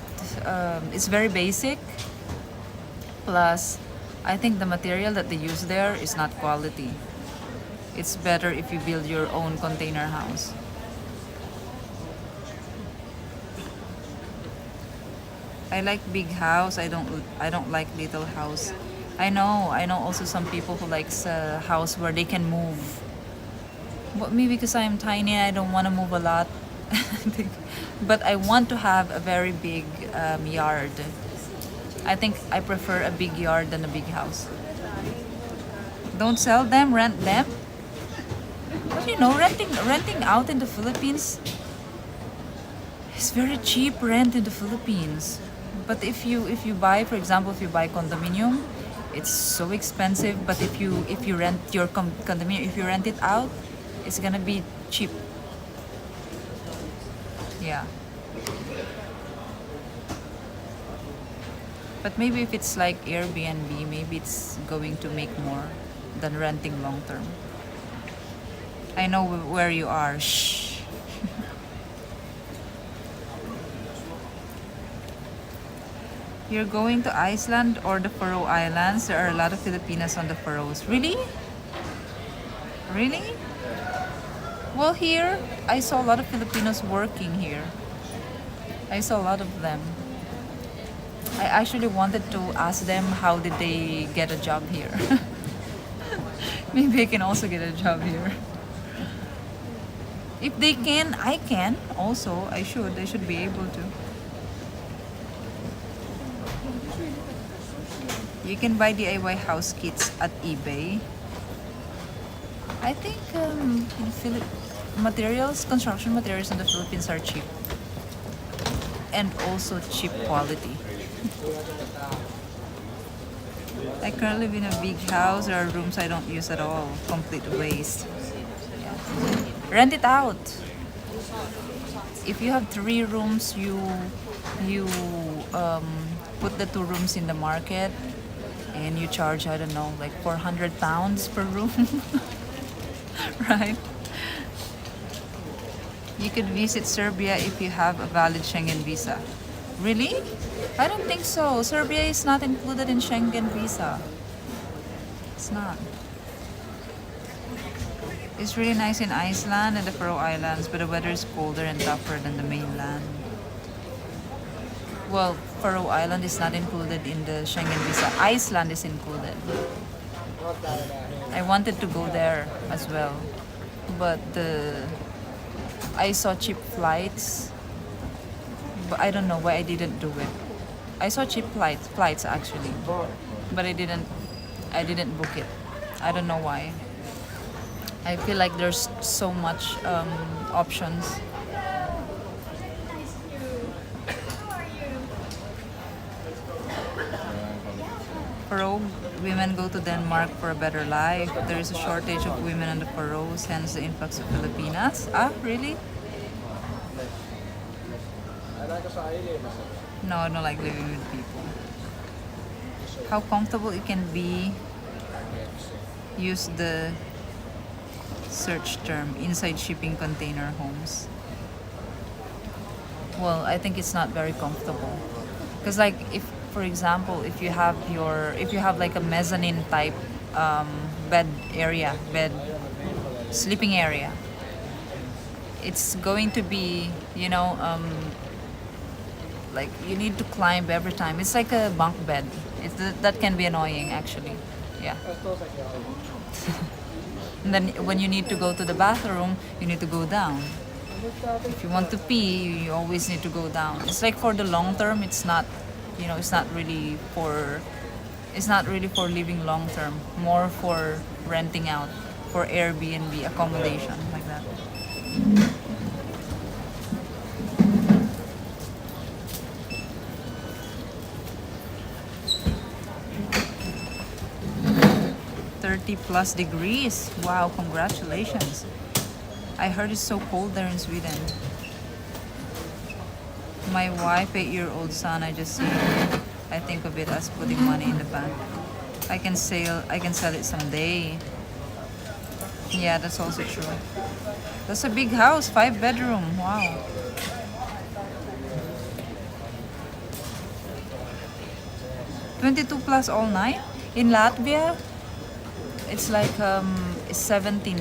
Speaker 1: it's very basic. Plus I think the material that they use there is not quality. It's better if you build your own container house. I like big house. I don't like little house. I know also some people who likes a house where they can move. But me, because I'm tiny, I don't want to move a lot. But I want to have a very big yard. I think I prefer a big yard than a big house. Don't sell them, rent them. But renting out in the Philippines is very cheap. Rent in the Philippines. But if you buy, for example, if you buy condominium, it's so expensive. But if you rent your condominium, if you rent it out, it's gonna be cheap. Yeah. But maybe if it's like Airbnb, maybe it's going to make more than renting long term. I know where you are. Shh. You're going to Iceland or the Faroe Islands? There are a lot of Filipinos on the Faroes. Really? Really? Well, here, I saw a lot of Filipinos working here. I saw a lot of them. I actually wanted to ask them how did they get a job here. Maybe I can also get a job here. If they can, I can also. I should be able to. You can buy DIY house kits at eBay. I think construction materials in the Philippines are cheap. And also cheap quality. I currently live in a big house. There are rooms I don't use at all. Complete waste. Yeah. Rent it out. If you have 3 rooms, you put the 2 rooms in the market, and you charge, I don't know, like £400 per room. Right? You could visit Serbia if you have a valid Schengen visa. Really? I don't think so. Serbia is not included in Schengen visa. It's not. It's really nice in Iceland and the Faroe Islands, but the weather is colder and tougher than the mainland. Well, Faroe Island is not included in the Schengen visa. Iceland is included. I wanted to go there as well, but I saw cheap flights, but I don't know why I didn't do it. I saw cheap flights actually, but I didn't book it. I don't know why. I feel like there's so much options. Faroe women go to Denmark for a better life. There is a shortage of women in the Faroes, hence the influx of Filipinas. Ah, really? No, I don't like living with people. How comfortable it can be. Use the search term inside shipping container homes. Well, I think it's not very comfortable. Because like if for example, if you have like a mezzanine type bed sleeping area, it's going to be, like you need to climb every time. It's like a bunk bed. That can be annoying actually. Yeah. And then when you need to go to the bathroom, you need to go down. If you want to pee, you always need to go down. It's like for the long term, it's not really for living long term. More for renting out, for Airbnb accommodation like that. +30 degrees. Wow, congratulations. I heard it's so cold there in Sweden. My wife, 8-year-old son, I just see. I think of it as putting money in the bank. I can sell it someday. Yeah, that's also true. That's a big house, 5-bedroom. Wow. +22 all night? In Latvia, it's like 17,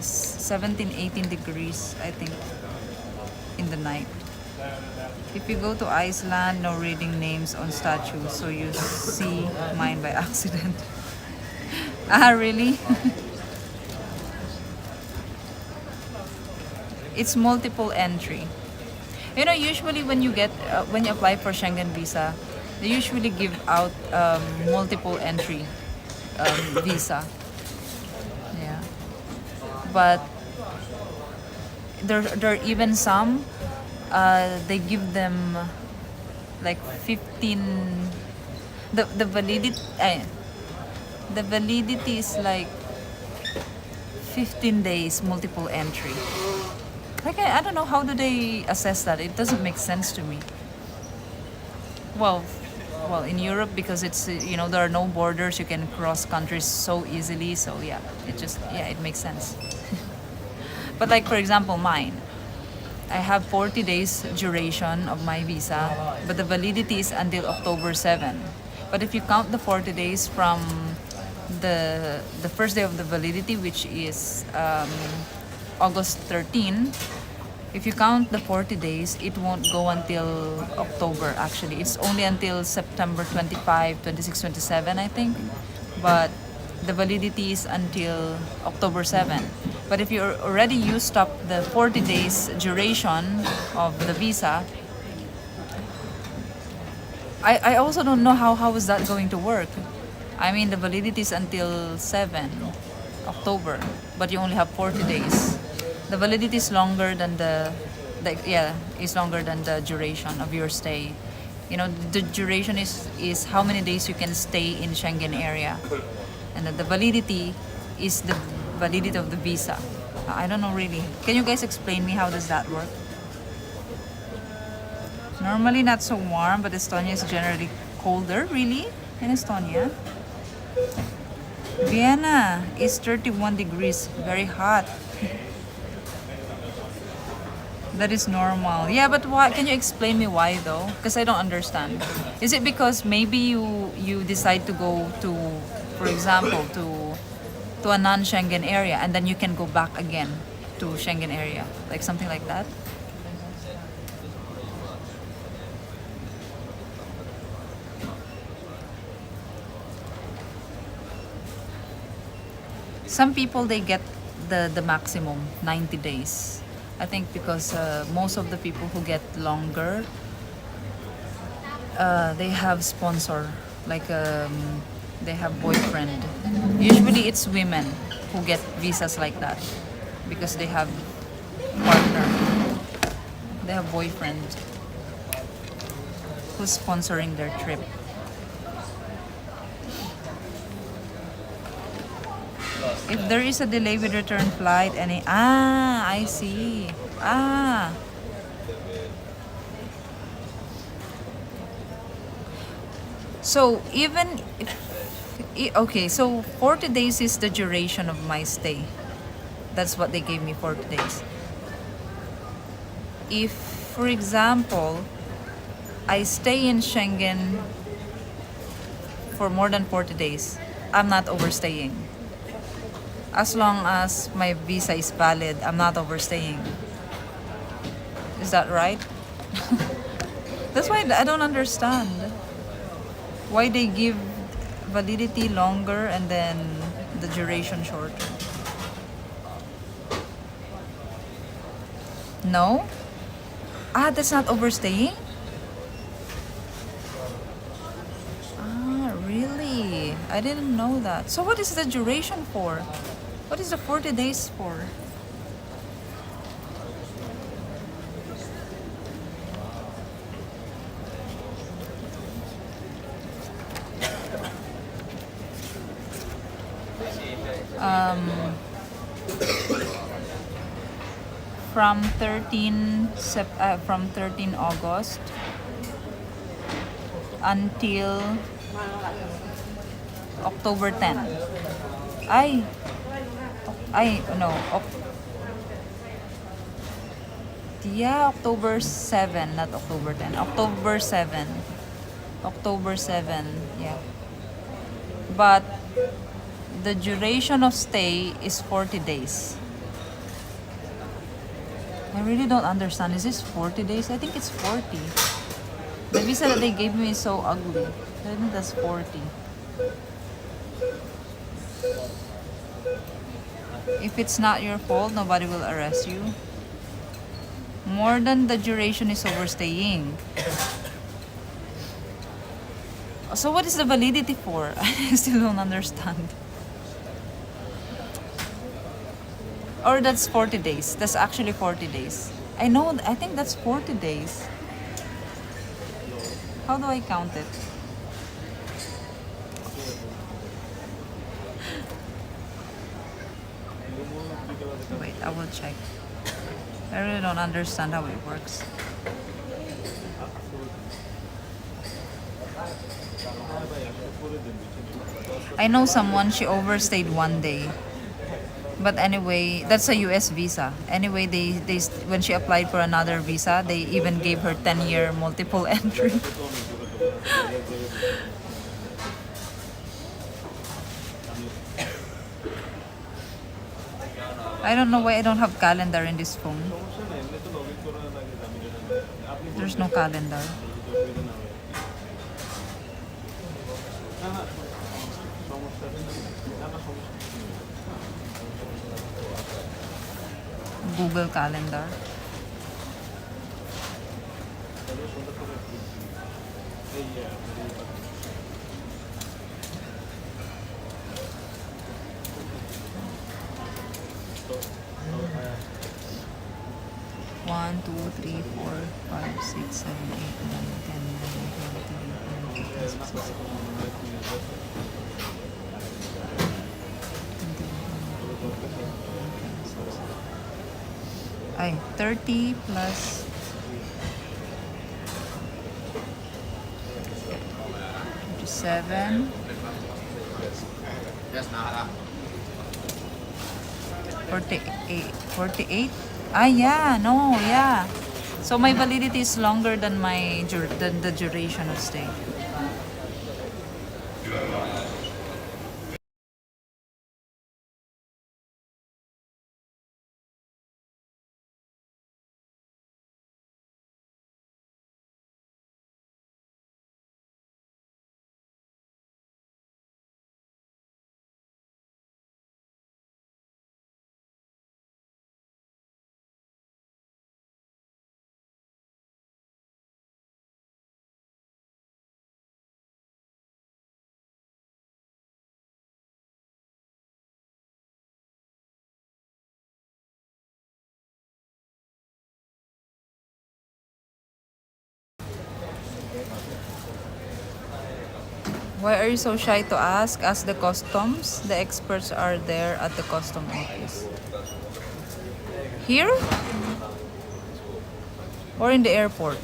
Speaker 1: 18 degrees, I think, in the night. If you go to Iceland, no reading names on statues, so you see mine by accident. Ah, really? It's multiple entry. Usually when you apply for Schengen visa, they usually give out multiple entry visa. Yeah, but there are even some they give them like 15. The validity is like 15 days multiple entry. Like I don't know how do they assess that. It doesn't make sense to me. Well, in Europe, because it's there are no borders, you can cross countries so easily. So yeah, it makes sense. But like for example, mine, I have 40 days duration of my visa, but the validity is until October 7. But if you count the 40 days from the first day of the validity, which is August 13, if you count the 40 days, it won't go until October actually. It's only until September 25, 26, 27, I think. But the validity is until October 7. But if you already used up the 40 days duration of the visa, I also don't know how is that going to work. I mean, the validity is until 7 October, but you only have 40 days. The validity is longer than yeah, is longer than the duration of your stay. You know, the duration is how many days you can stay in Schengen area, and then the validity is the validity of the visa. I don't know really. Can you guys explain me how does that work? Normally not so warm, but Estonia is generally colder. Really? In Estonia? Vienna is 31 degrees. Very hot. That is normal. Yeah, but why? Can you explain me why though? Because I don't understand. Is it because maybe you decide to go to, for example, to a non-Schengen area and then you can go back again to Schengen area, like something like that? Some people they get the maximum 90 days. I think because most of the people who get longer, they have sponsor, like they have boyfriend. Usually it's women who get visas like that because they have partner, they have boyfriend who's sponsoring their trip. If there is a delay with return flight, I see. Ah, so even if, okay, so 40 days is the duration of my stay. That's what they gave me, 40 days. If, for example, I stay in Schengen for more than 40 days, I'm not overstaying. As long as my visa is valid, I'm not overstaying. Is that right? That's why I don't understand why they give validity longer and then the duration shorter. No? Ah, that's not overstaying? Ah, really? I didn't know that. So what is the duration for? What is the 40 days for? From 13 August until October 10. I no. Yeah, October 7, not October 10. October 7. October 7, yeah. But the duration of stay is 40 days. I really don't understand. Is this 40 days? I think it's 40. The visa that they gave me is so ugly. I think that's 40. If it's not your fault, nobody will arrest you. More than the duration is overstaying. So what is the validity for? I still don't understand. Or that's 40 days. That's actually 40 days. I know, I think that's 40 days. How do I count it? Wait, I will check. I really don't understand how it works. I know someone, she overstayed 1 day. But anyway, that's a US visa. Anyway, they when she applied for another visa, they even gave her 10-year multiple entry. I don't know why I don't have calendar in this phone. There's no calendar. Google Calendar. 1, 2, 3, 4, 5, 6, 7, 8, 9, 10, 11, 12, 13, 14, 15, 16, 17, ay, 30 plus 37, 48, 48. Ah, yeah, no, yeah. So my validity is longer than than the duration of stay. Why are you so shy to ask? Ask the customs. The experts are there at the custom office. Here? Or in the airport?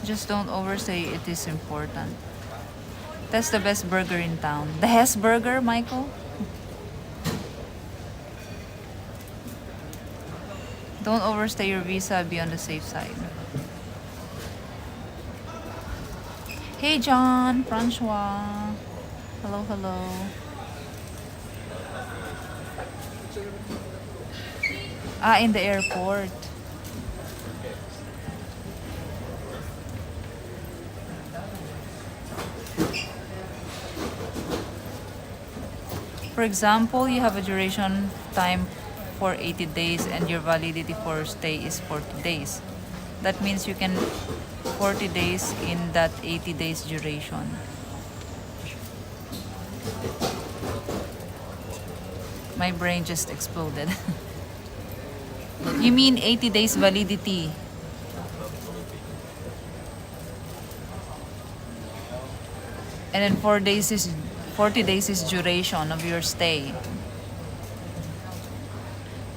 Speaker 1: Just don't overstay, it is important. That's the best burger in town. The Hess Burger, Michael? Don't overstay your visa, be on the safe side. Hey John, Francois. Hello, hello. Ah, in the airport. For example, you have a duration time for 80 days and your validity for stay is 40 days. That means you can 40 days in that 80 days duration. My brain just exploded. You mean 80 days validity? And then 40 days is duration of your stay.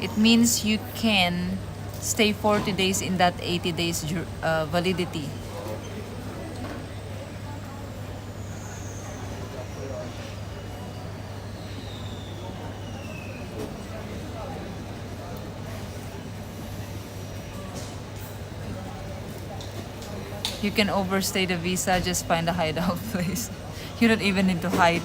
Speaker 1: It means you can stay 40 days in that 80 days validity. You can overstay the visa, just find a hideout place. You don't even need to hide.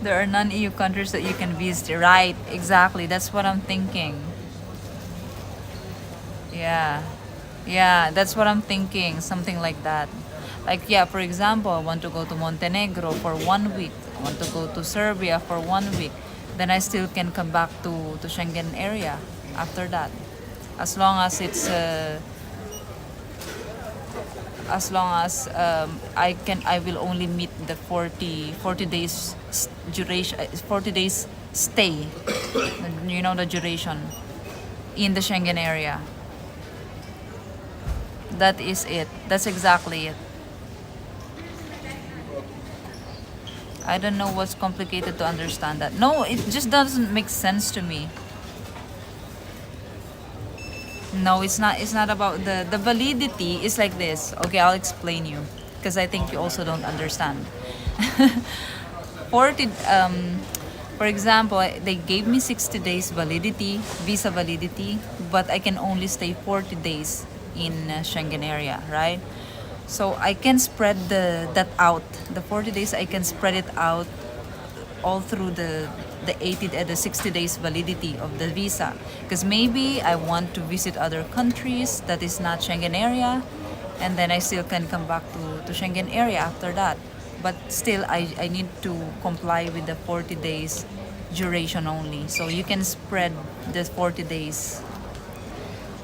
Speaker 1: There are non-EU countries that you can visit. Right, exactly. That's what I'm thinking. Yeah. Yeah, that's what I'm thinking. Something like that. Like, yeah, for example, I want to go to Montenegro for 1 week. I want to go to Serbia for 1 week. Then I still can come back to Schengen area after that. As long as it's I will only meet the 40 days duration, 40 days stay, you know, the duration in the Schengen area. That is it. That's exactly it. I don't know what's complicated to understand that. No, it just doesn't make sense to me. No, it's not. It's not about the validity. Is like this. Okay, I'll explain you because I think you also don't understand. 40. For example, they gave me 60 days validity, visa validity, but I can only stay 40 days in Schengen area, right? So I can spread that out. The 40 days I can spread it out all through the 60 days validity of the visa, because maybe I want to visit other countries that is not Schengen area, and then I still can come back to Schengen area after that. But still, I need to comply with the 40 days duration only. So you can spread the 40 days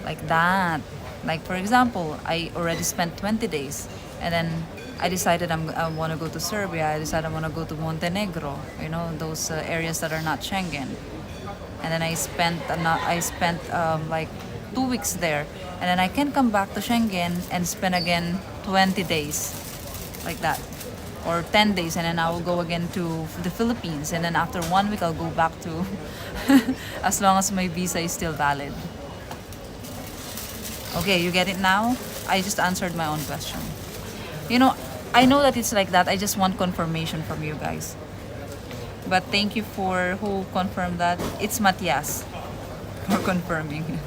Speaker 1: like that. Like for example, I already spent 20 days, and then I decided I want to go to Serbia. I decided I want to go to Montenegro. You know, those areas that are not Schengen. And then I spent like 2 weeks there, and then I can come back to Schengen and spend again 20 days, like that, or 10 days, and then I will go again to the Philippines, and then after 1 week I'll go back to, as long as my visa is still valid. Okay, you get it now? I just answered my own question. You know, I know that it's like that. I just want confirmation from you guys. But thank you for who confirmed that. It's Matias for confirming.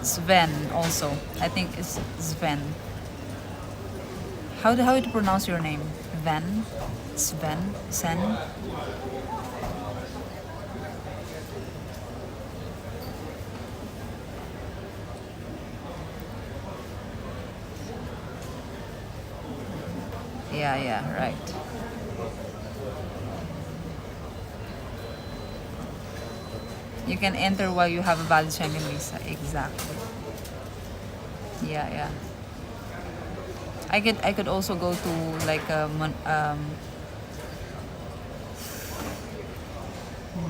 Speaker 1: Sven also. I think it's Sven. How do you pronounce your name? Sven? Sen? Yeah, right. You can enter while you have a valid Schengen visa. Exactly. Yeah. I could also go to like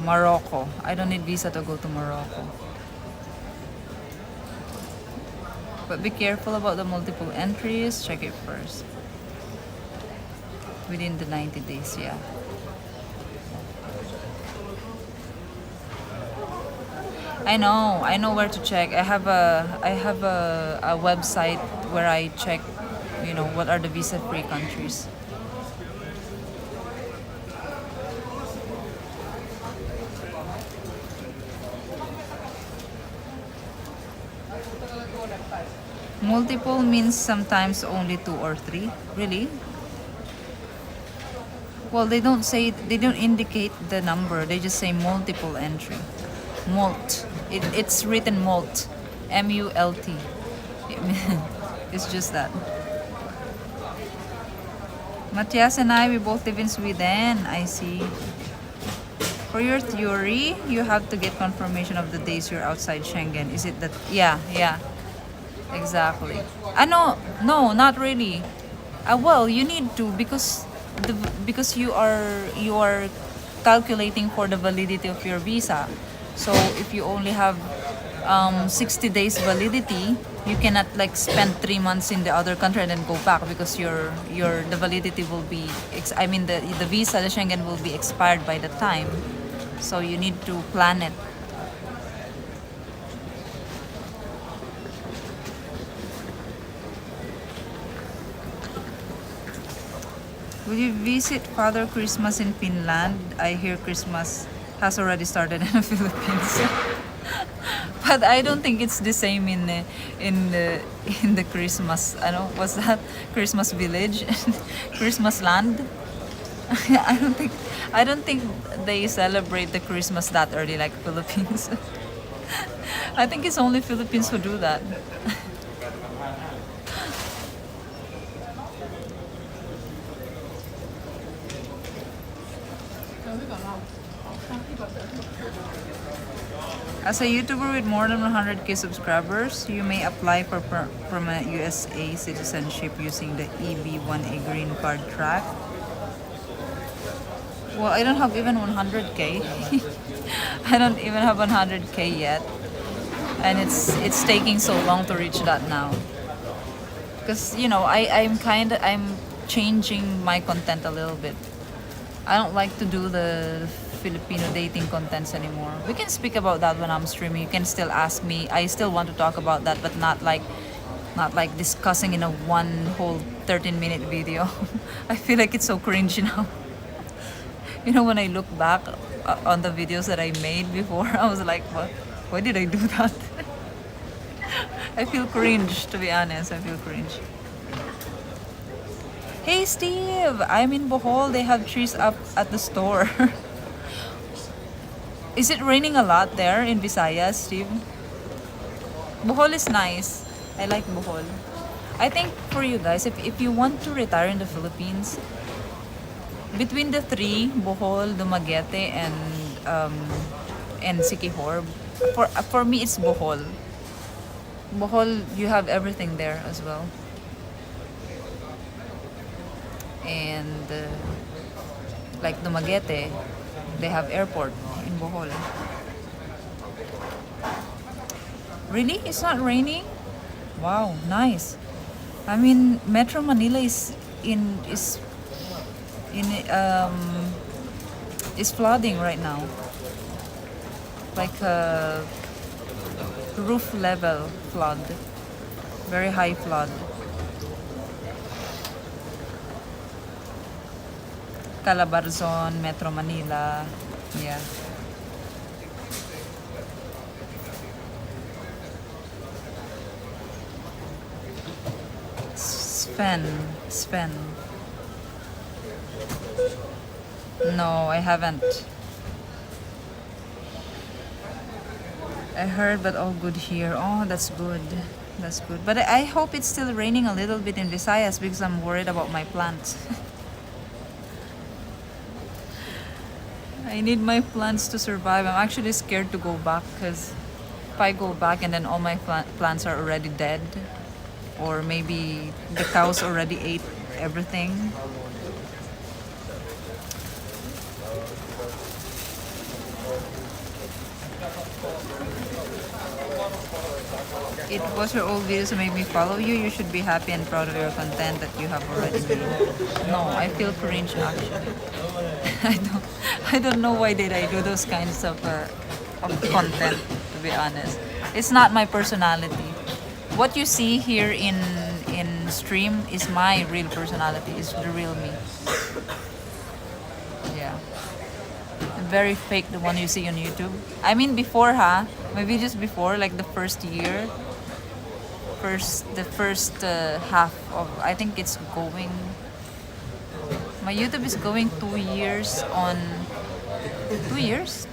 Speaker 1: Morocco. I don't need visa to go to Morocco. But be careful about the multiple entries. Check it first. Within the 90 days, yeah. I know where to check. I have a website where I check, you know, what are the visa-free countries. Multiple means sometimes only 2 or 3. Really? Well, they don't indicate the number. They just say multiple entry. Mult. It's written mult. MULT. It's just that. Matthias and I, we both live in Sweden. I see. For your theory, you have to get confirmation of the days you're outside Schengen. Is it that? Yeah. Exactly. No, not really. Well, you need to, because you are calculating for the validity of your visa. So if you only have 60 days validity, you cannot like spend 3 months in the other country and then go back, because the validity will be the visa, the Schengen will be expired by the time. So you need to plan it. Will you visit Father Christmas in Finland? I hear Christmas has already started in the Philippines. But I don't think it's the same in the Christmas. I don't, what's that? Christmas village, Christmas land. I don't think they celebrate the Christmas that early like Philippines. I think it's only Philippines who do that. As a YouTuber with more than 100k subscribers, you may apply for permanent USA citizenship using the EB1A green card track. Well, I don't have even 100k. I don't even have 100k yet, and it's taking so long to reach that now. Because I'm changing my content a little bit. I don't like to do the Filipino dating contents anymore. We can speak about that when I'm streaming. You can still ask me. I still want to talk about that, but not like discussing in a one whole 13-minute video. I feel like it's so cringe now. You know, when I look back on the videos that I made before, I was like, what? Why did I do that? I feel cringe, to be honest. I feel cringe. Hey Steve, I'm in Bohol. They have trees up at the store. Is it raining a lot there in Visayas, Steve? Bohol is nice. I like Bohol. I think for you guys, if you want to retire in the Philippines, between the three, Bohol, Dumaguete, and Siquijor, for me it's Bohol. Bohol, you have everything there as well. And like Dumaguete, they have airport in Bohol. Really? It's not raining? Wow, nice. I mean, Metro Manila in is flooding right now. Like roof level flood. Very high flood. Calabarzon, Metro Manila. Yeah. Sven. No, I haven't. I heard, but all good here. Oh, that's good. That's good. But I hope it's still raining a little bit in Visayas because I'm worried about my plants. I need my plants to survive. I'm actually scared to go back because if I go back and then all my plants are already dead, or maybe the cows already ate everything. It was your old videos that made me follow you. You should be happy and proud of your content that you have already made. No, I feel cringe actually. I don't know why did I do those kinds of content, to be honest. It's not my personality. What you see here in stream is my real personality. Is the real me. Yeah. Very fake, the one you see on YouTube. I mean before, huh? My videos before, like the first year, the first half of, I think it's going, my YouTube is going 2 years on 2 years,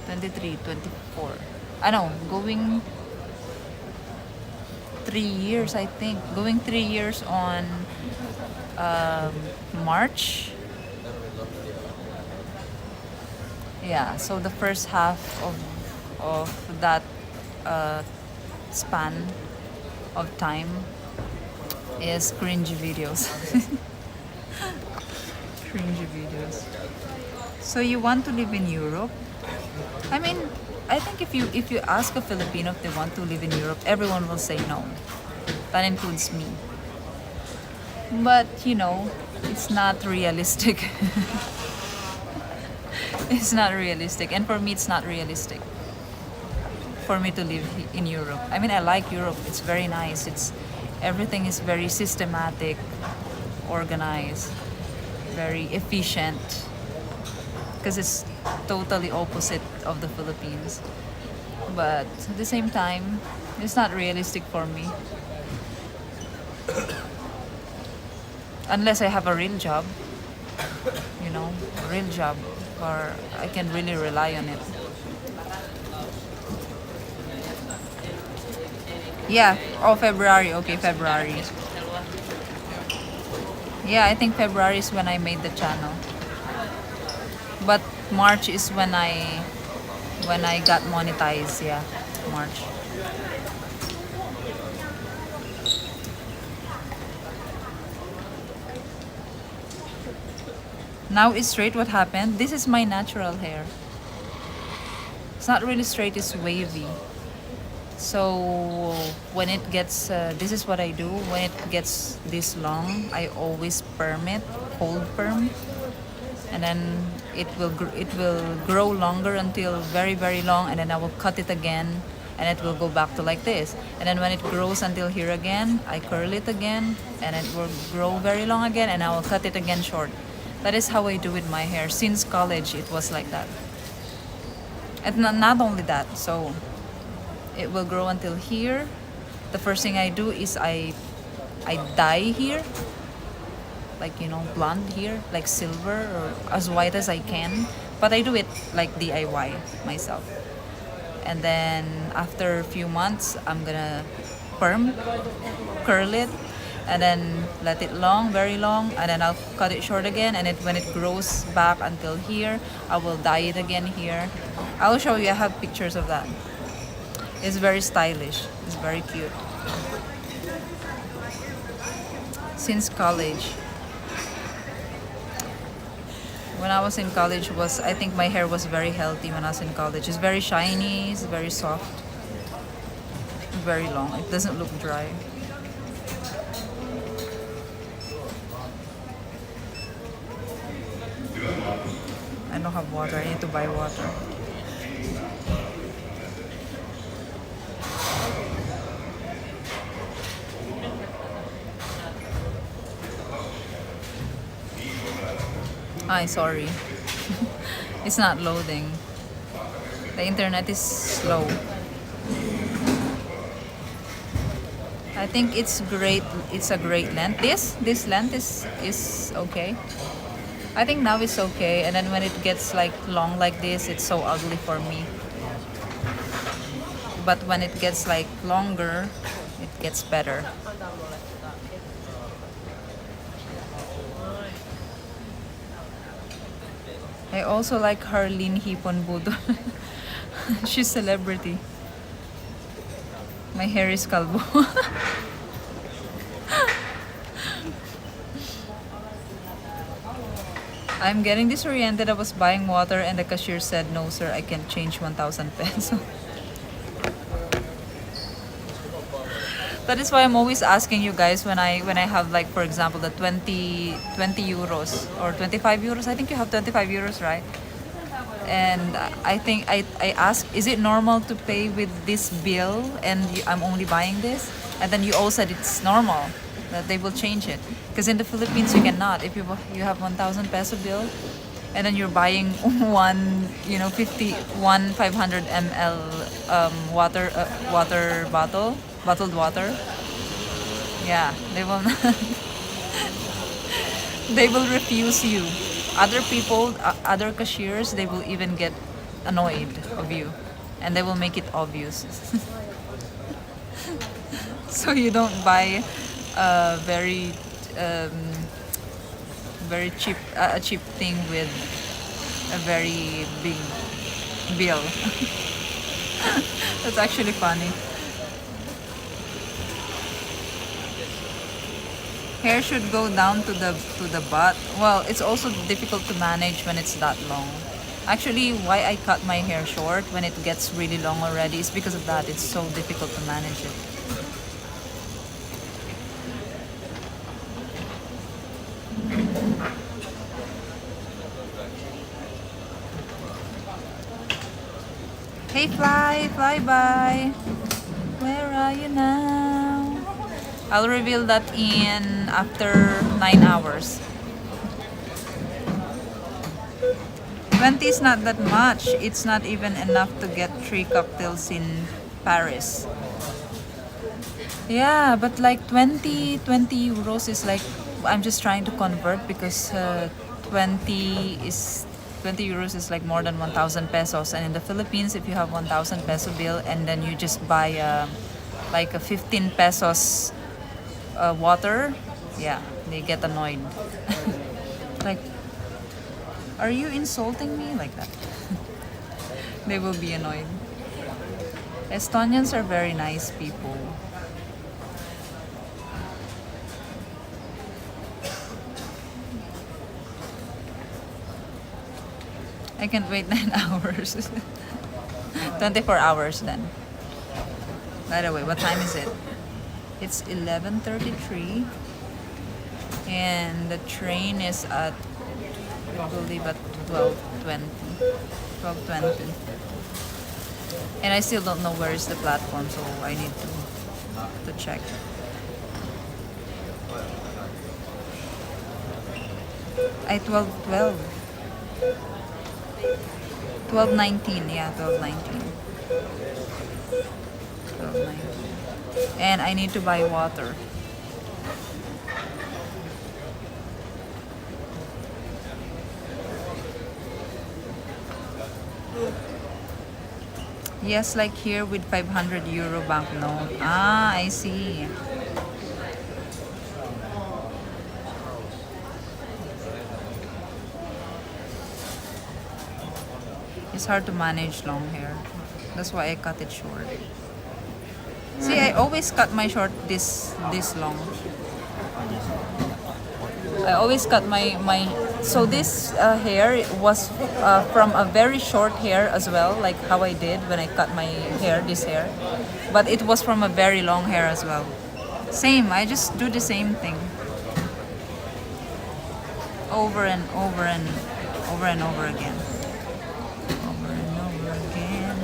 Speaker 1: 23, 24. I know, going 3 years, I think, going 3 years on March. Yeah, so the first half of that span of time is cringy videos. Cringy videos. So you want to live in Europe? I mean, I think if you ask a Filipino if they want to live in Europe, everyone will say no. That includes me. But you know, it's not realistic. It's not realistic, and for me, it's not realistic for me to live in Europe. I mean, I like Europe. It's very nice. It's everything is very systematic, organized, very efficient. Because it's totally opposite of the Philippines. But at the same time, it's not realistic for me. Unless I have a real job, you know, a real job, or I can really rely on it. Yeah, oh, February. Okay, February. Yeah, I think February is when I made the channel. But March is when I got monetized. Yeah, March. Now it's straight. What happened? This is my natural hair. It's not really straight, it's wavy. So when it gets, this is what I do. When it gets this long, I always perm it, hold perm, and then it will grow longer until very very long, and then I will cut it again, and it will go back to like this. And then when it grows until here again, I curl it again, and it will grow very long again, and I will cut it again short. That is how I do with my hair. Since college, it was like that. And not only that, so it will grow until here. The first thing I do is I I dye here, like, you know, blonde here, like silver or as white as I can. But I do it like DIY myself. And then after a few months, I'm gonna perm, curl it, and then let it long, very long, and then I'll cut it short again. And when it grows back until here, I will dye it again here. I'll show you. I have pictures of that. It's very stylish. It's very cute. Since college. When I was in college, I think my hair was very healthy when I was in college. It's very shiny, it's very soft, very long. It doesn't look dry. I don't have water. I need to buy water. Ay, sorry. It's not loading. The internet is slow. I think it's great. It's a great length. This length is okay. I think now it's okay. And then when it gets like long like this, it's so ugly for me. But when it gets like longer, it gets better. I also like Harleen Hipon Budol. She's celebrity. My hair is calvo. I'm getting disoriented. I was buying water and the cashier said, "No sir, I can't change 1,000 pesos." That is why I'm always asking you guys when I have, like, for example, the 20 euros or 25 euros. I think you have 25 euros, right? And I think I ask, is it normal to pay with this bill and I'm only buying this? And then you all said it's normal, that they will change it. Because in the Philippines you cannot. If you have 1,000 peso bill and then you're buying one, you know, 500 ml water bottle, bottled water. Yeah, they will not. They will refuse you. Other people, other cashiers, they will even get annoyed of you, and they will make it obvious. So you don't buy a very cheap a cheap thing with a very big bill. That's actually funny. Hair should go down to the butt. Well, it's also difficult to manage when it's that long. Actually, why I cut my hair short when it gets really long already is because of that. It's so difficult to manage it. Hey fly by. Where are you now? I'll reveal that in after 9 hours. 20 is not that much. It's not even enough to get 3 cocktails in Paris. Yeah, but like 20 euros is like, I'm just trying to convert because 20 euros is like more than 1,000 pesos. And in the Philippines, if you have 1,000 peso bill and then you just buy like a 15 pesos water, yeah, they get annoyed. Like, are you insulting me? Like that. They will be annoyed. Estonians are very nice people. I can't wait 9 hours. 24 hours then. By the way, what time is it? It's 11:33 and the train is at, I believe, at 12:20. And I still don't know where is the platform, so I need to check. Ay, 12:12. 12:19, yeah, 12:19. 12:19. And I need to buy water. Yes, like here with 500 euro banknote. Ah, I see. It's hard to manage long hair. That's why I cut it short. See, I always cut my short this long. I always cut my so this hair was from a very short hair as well, like how I did when I cut my hair, this hair. But it was from a very long hair as well. Same, I just do the same thing. Over and over and over and over again. Over and over again.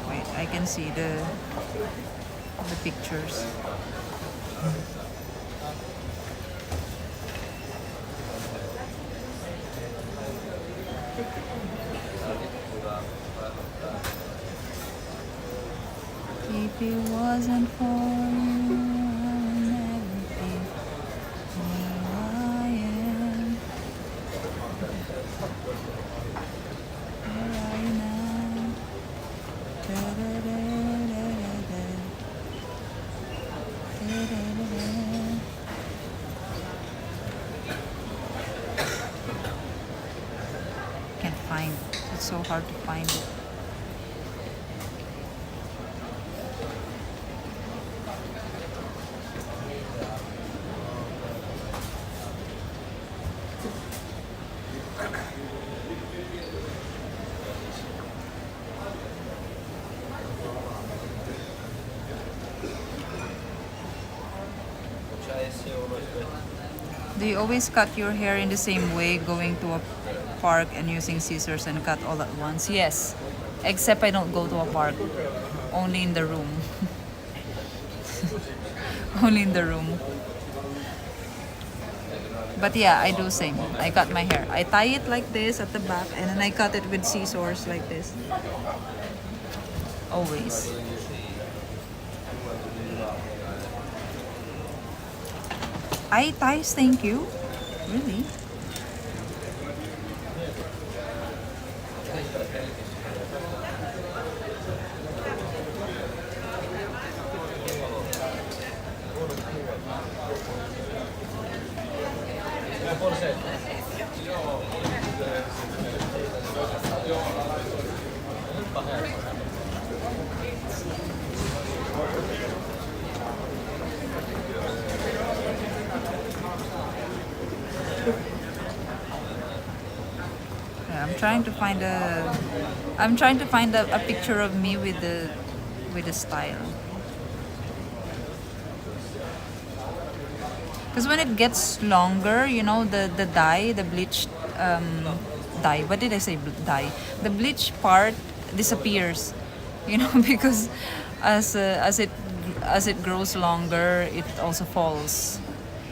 Speaker 1: Wait, I can see the pictures. If it wasn't for you, I would never be where I am. Where are you now? Da-da-da-da-da-da. Da-da-da-da. Can't find. It's so hard to find it. Do you always cut your hair in the same way, going to a park and using scissors and cut all at once? Yes, except I don't go to a park. Only in the room. Only in the room. But yeah, I do same. I cut my hair. I tie it like this at the back and then I cut it with scissors like this. Always. I ties, thank you. Really? Yeah, I'm trying to find a picture of me with the style. Because when it gets longer, you know, the dye, the bleached dye. What did I say? Dye. The bleach part disappears, you know, because as it grows longer, it also falls,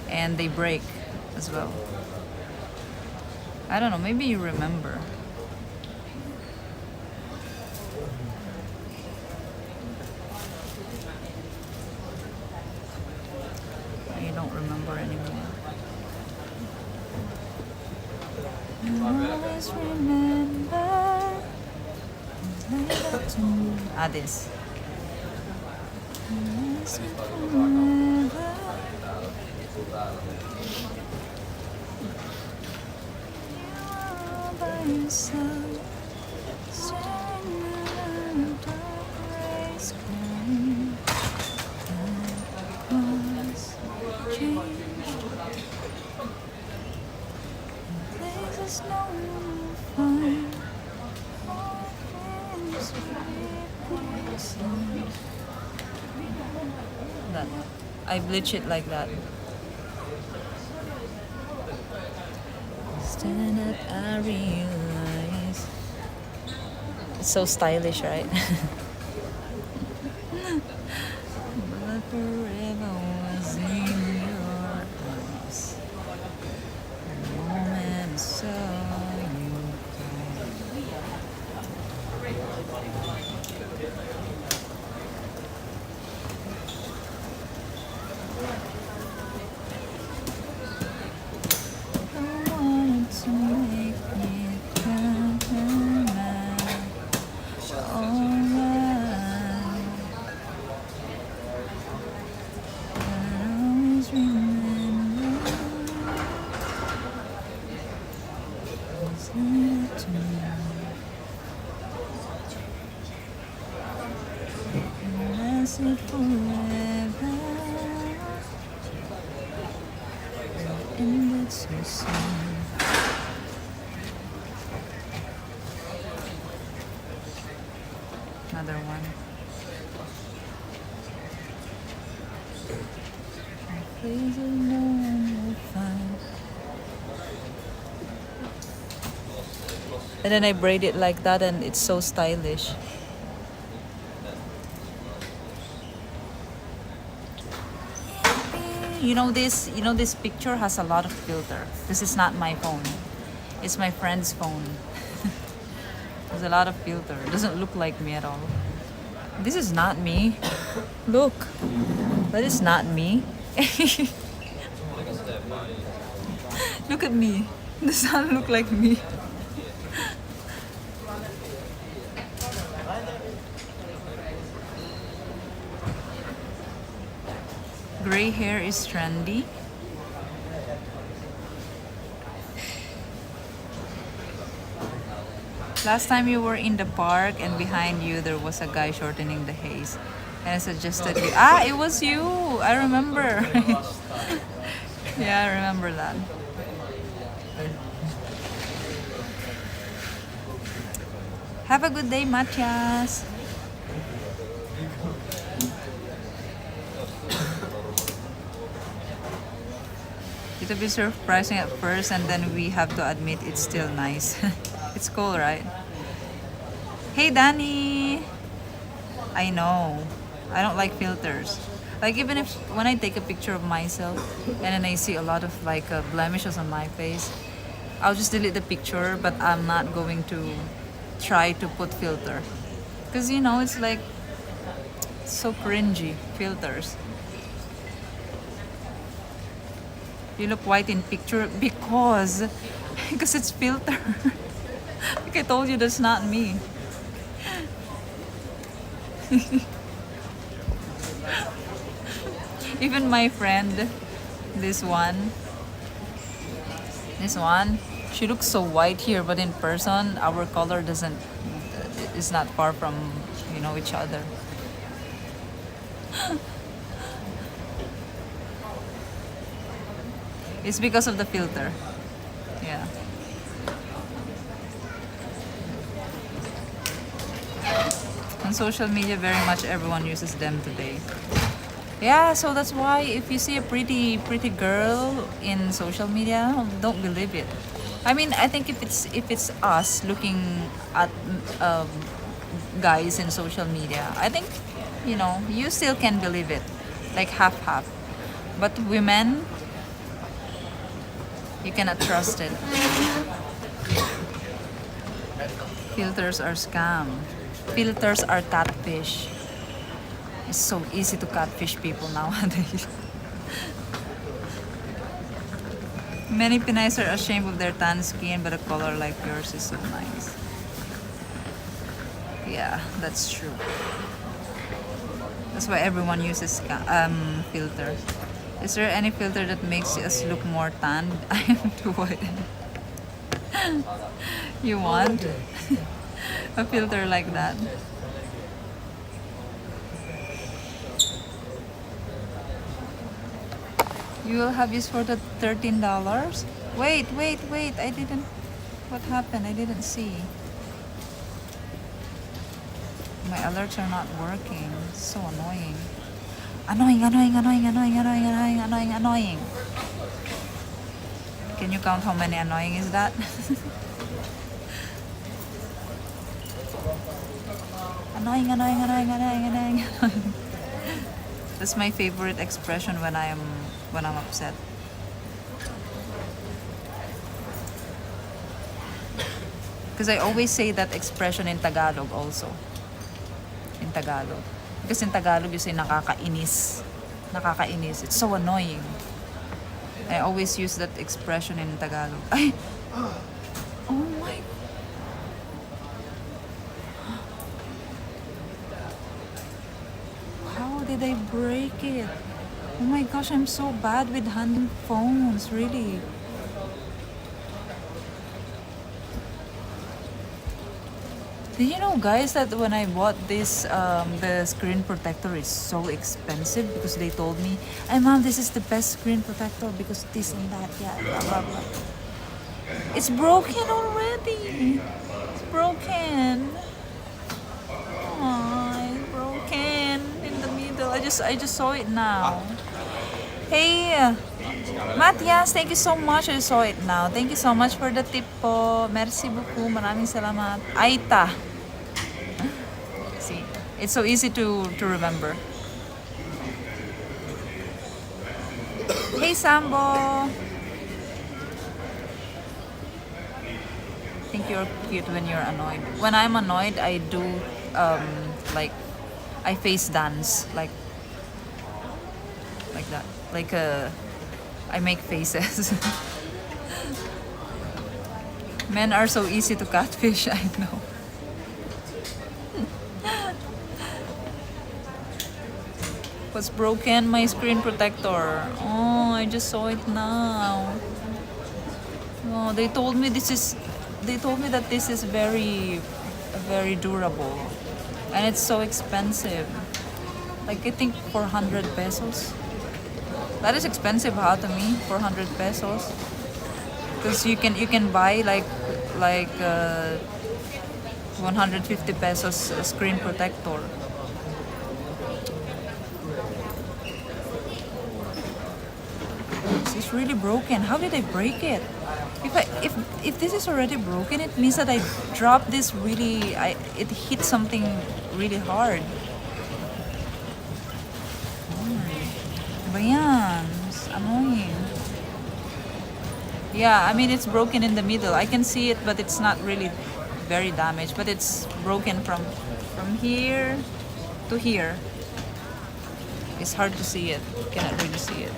Speaker 1: and they break as well. I don't know. Maybe you remember. You don't remember anymore. Always remember. This. That I bleach it like that. Stand up, I realize. It's so stylish, right? But forever was in your eyes. The moment so I wanted to make it alright. I always remember it's not to last it forever. Ended so soon. Another one. Places no one will find. And then I braid it like that, and it's so stylish. You know this picture has a lot of filter. This is not my phone. It's my friend's phone. There's a lot of filter. It doesn't look like me at all. This is not me. Look. That is not me. Look at me. Does not look like me. Gray hair is trendy. Last time you were in the park and behind you there was a guy shortening the haze. And I suggested you. Ah, it was you. I remember. Yeah, I remember that. Have a good day, Matias. It'll be surprising at first, and then we have to admit it's still nice. It's cool, right? Hey, Danny! I know. I don't like filters. Like, even if when I take a picture of myself and then I see a lot of like blemishes on my face, I'll just delete the picture, but I'm not going to try to put filter. Because, you know, it's like so cringy, filters. You look white in picture because it's filter. Like I told you, that's not me. Even my friend, this one, she looks so white here, but in person, our color is not far from, you know, each other. It's because of the filter. Yeah. On social media, very much everyone uses them today. Yeah, so that's why if you see a pretty girl in social media, don't believe it. I mean, I think if it's us looking at guys in social media, I think, you know, you still can believe it, like half. But women, you cannot trust it. Filters are scam. Filters are catfish. It's so easy to catfish people nowadays. Many Pinays are ashamed of their tan skin, but a color like yours is so nice. Yeah, that's true. That's why everyone uses filter. Is there any filter that makes us look more tan? I am too white. You want a filter like that? You will have this for the $13? Wait. I didn't. What happened? I didn't see. My alerts are not working. It's so annoying. Annoying. Can you count how many annoying is that? Annoying. That's my favorite expression when I'm upset. Because I always say that expression in Tagalog also. In Tagalog. Because in Tagalog you say nakakainis. Nakakainis. It's so annoying. I always use that expression in Tagalog. Ay! Oh my... How did I break it? Oh my gosh, I'm so bad with handling phones, really. Did you know, guys, that when I bought this, the screen protector is so expensive because they told me, "Hey, mom, this is the best screen protector because this and that, yeah, blah blah blah." It's broken already. It's broken. Oh, it's broken in the middle. I just saw it now. Hey, Matias, thank you so much. I saw it now. Thank you so much for the tip po. Merci beaucoup. Maraming salamat. Aita. See, it's so easy to remember. Hey, Sambo. I think you're cute when you're annoyed. When I'm annoyed, I do like I face dance like that. Like I make faces. Men are so easy to catfish, I know. What's broken? My screen protector. Oh, I just saw it now. Oh, they told me that this is very durable. And it's so expensive. Like I think 400 pesos. That is expensive, huh, to me? 400 pesos. Because you can buy like 150 pesos screen protector. This is really broken. How did I break it? If this is already broken, it means that I dropped this really. It hit something really hard. Ba yan? It's annoying. Yeah, I mean it's broken in the middle. I can see it, but it's not really very damaged. But it's broken from here to here. It's hard to see it. You cannot really see it.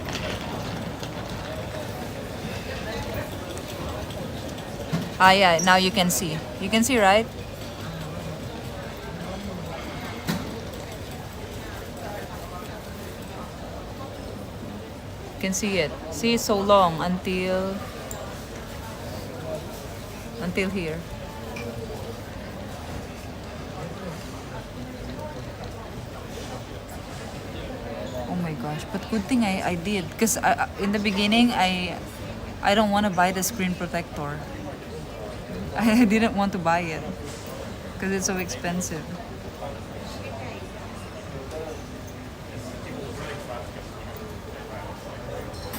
Speaker 1: Ah, yeah. Now you can see. You can see, right? You can see it. See, it's so long until here. Oh my gosh! But good thing I did, because in the beginning I don't want to buy the screen protector. I didn't want to buy it because it's so expensive.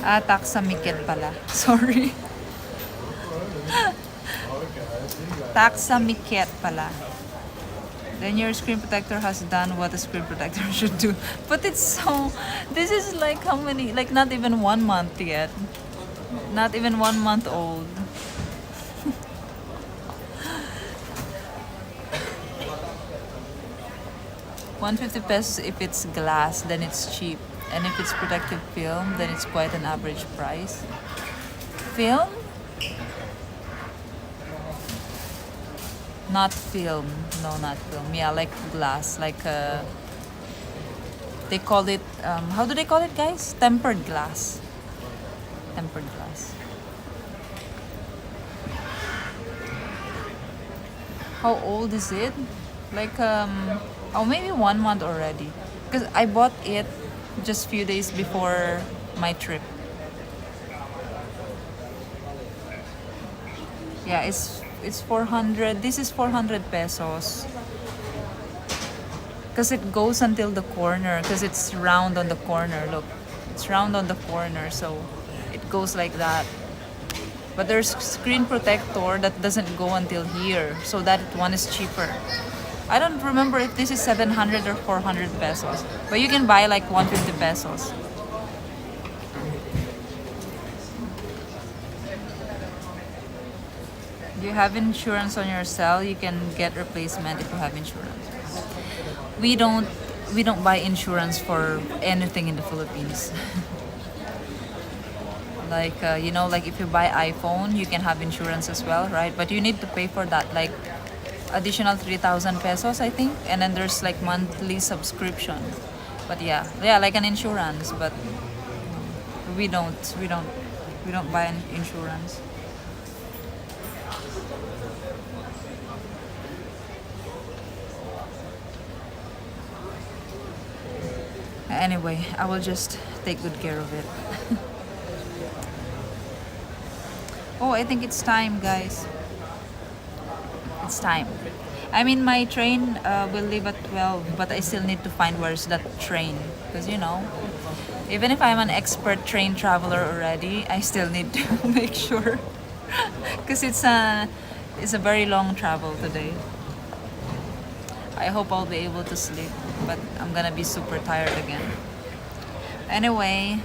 Speaker 1: Ah, taxamiket pala. Sorry. Taxamiket pala. Then your screen protector has done what a screen protector should do. But it's so... This is like how many... Like not even 1 month yet. Not even 1 month old. $150 pesos if it's glass, then it's cheap. And if it's protective film, then it's quite an average price. Film? Not film. No, not film. Yeah, like glass. Like they call it, how do they call it, guys? Tempered glass. Tempered glass. How old is it? Like, oh, maybe 1 month already. Because I bought it just few days before my trip. Yeah, it's 400. This is 400 pesos. Because it goes until the corner. Because it's round on the corner. Look, it's round on the corner, so it goes like that. But there's screen protector that doesn't go until here, so that one is cheaper. I don't remember if this is 700 or 400 pesos. But you can buy like 150 pesos. you have insurance on your cell, you can get replacement if you have insurance. We don't buy insurance for anything in the Philippines. Like like if you buy iPhone, you can have insurance as well, right? But you need to pay for that, like additional 3,000 pesos, I think, and then there's like monthly subscription. But yeah, like an insurance, but we don't buy an insurance. Anyway, I will just take good care of it. Oh, I think it's time, guys. It's time. I mean, my train will leave at 12, but I still need to find where's that train. Because, even if I'm an expert train traveler already, I still need to make sure. Because it's a very long travel today. I hope I'll be able to sleep, but I'm gonna be super tired again. Anyway,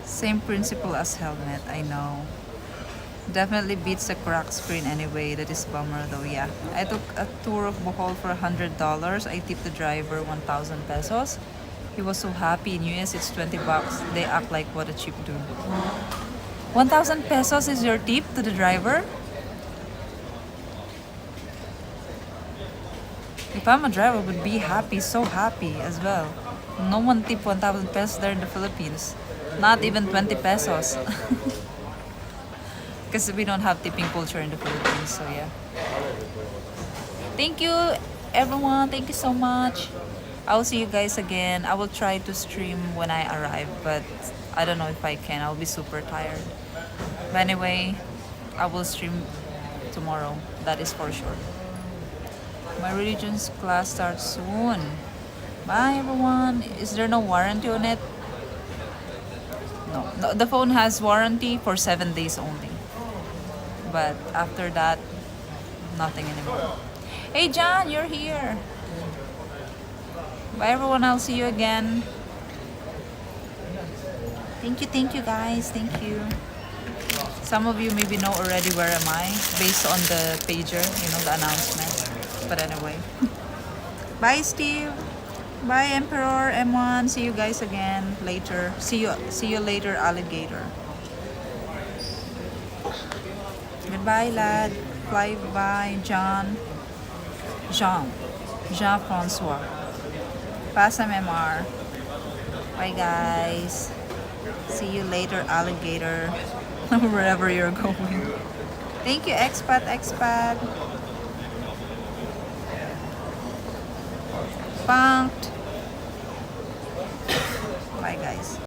Speaker 1: same principle as helmet, I know. Definitely beats the crack screen anyway. That is bummer though, yeah. I took a tour of Bohol for $100. I tipped the driver 1,000 pesos. He was so happy. In US, it's 20 bucks. They act like what a cheap dude. 1,000 pesos is your tip to the driver? If I'm a driver, I would be happy, so happy as well. No one tip 1,000 pesos there in the Philippines. Not even 20 pesos. Because we don't have tipping culture in the Philippines, so yeah. Thank you, everyone. Thank you so much. I'll see you guys again. I will try to stream when I arrive, but I don't know if I can. I'll be super tired. But anyway, I will stream tomorrow. That is for sure. My religion's class starts soon. Bye, everyone. Is there no warranty on it? No. The phone has warranty for 7 days only. But after that, nothing anymore. Hey, John, you're here. Bye, everyone. I'll see you again. Thank you, guys. Thank you. Some of you maybe know already where am I based on the pager, the announcement. But anyway. Bye, Steve. Bye, Emperor M1. See you guys again later. See you later, alligator. Goodbye, lad. Fly by Jean-Francois. Pasam MR. Bye, guys. See you later, alligator. Wherever you're going. Thank you, expat. Punked.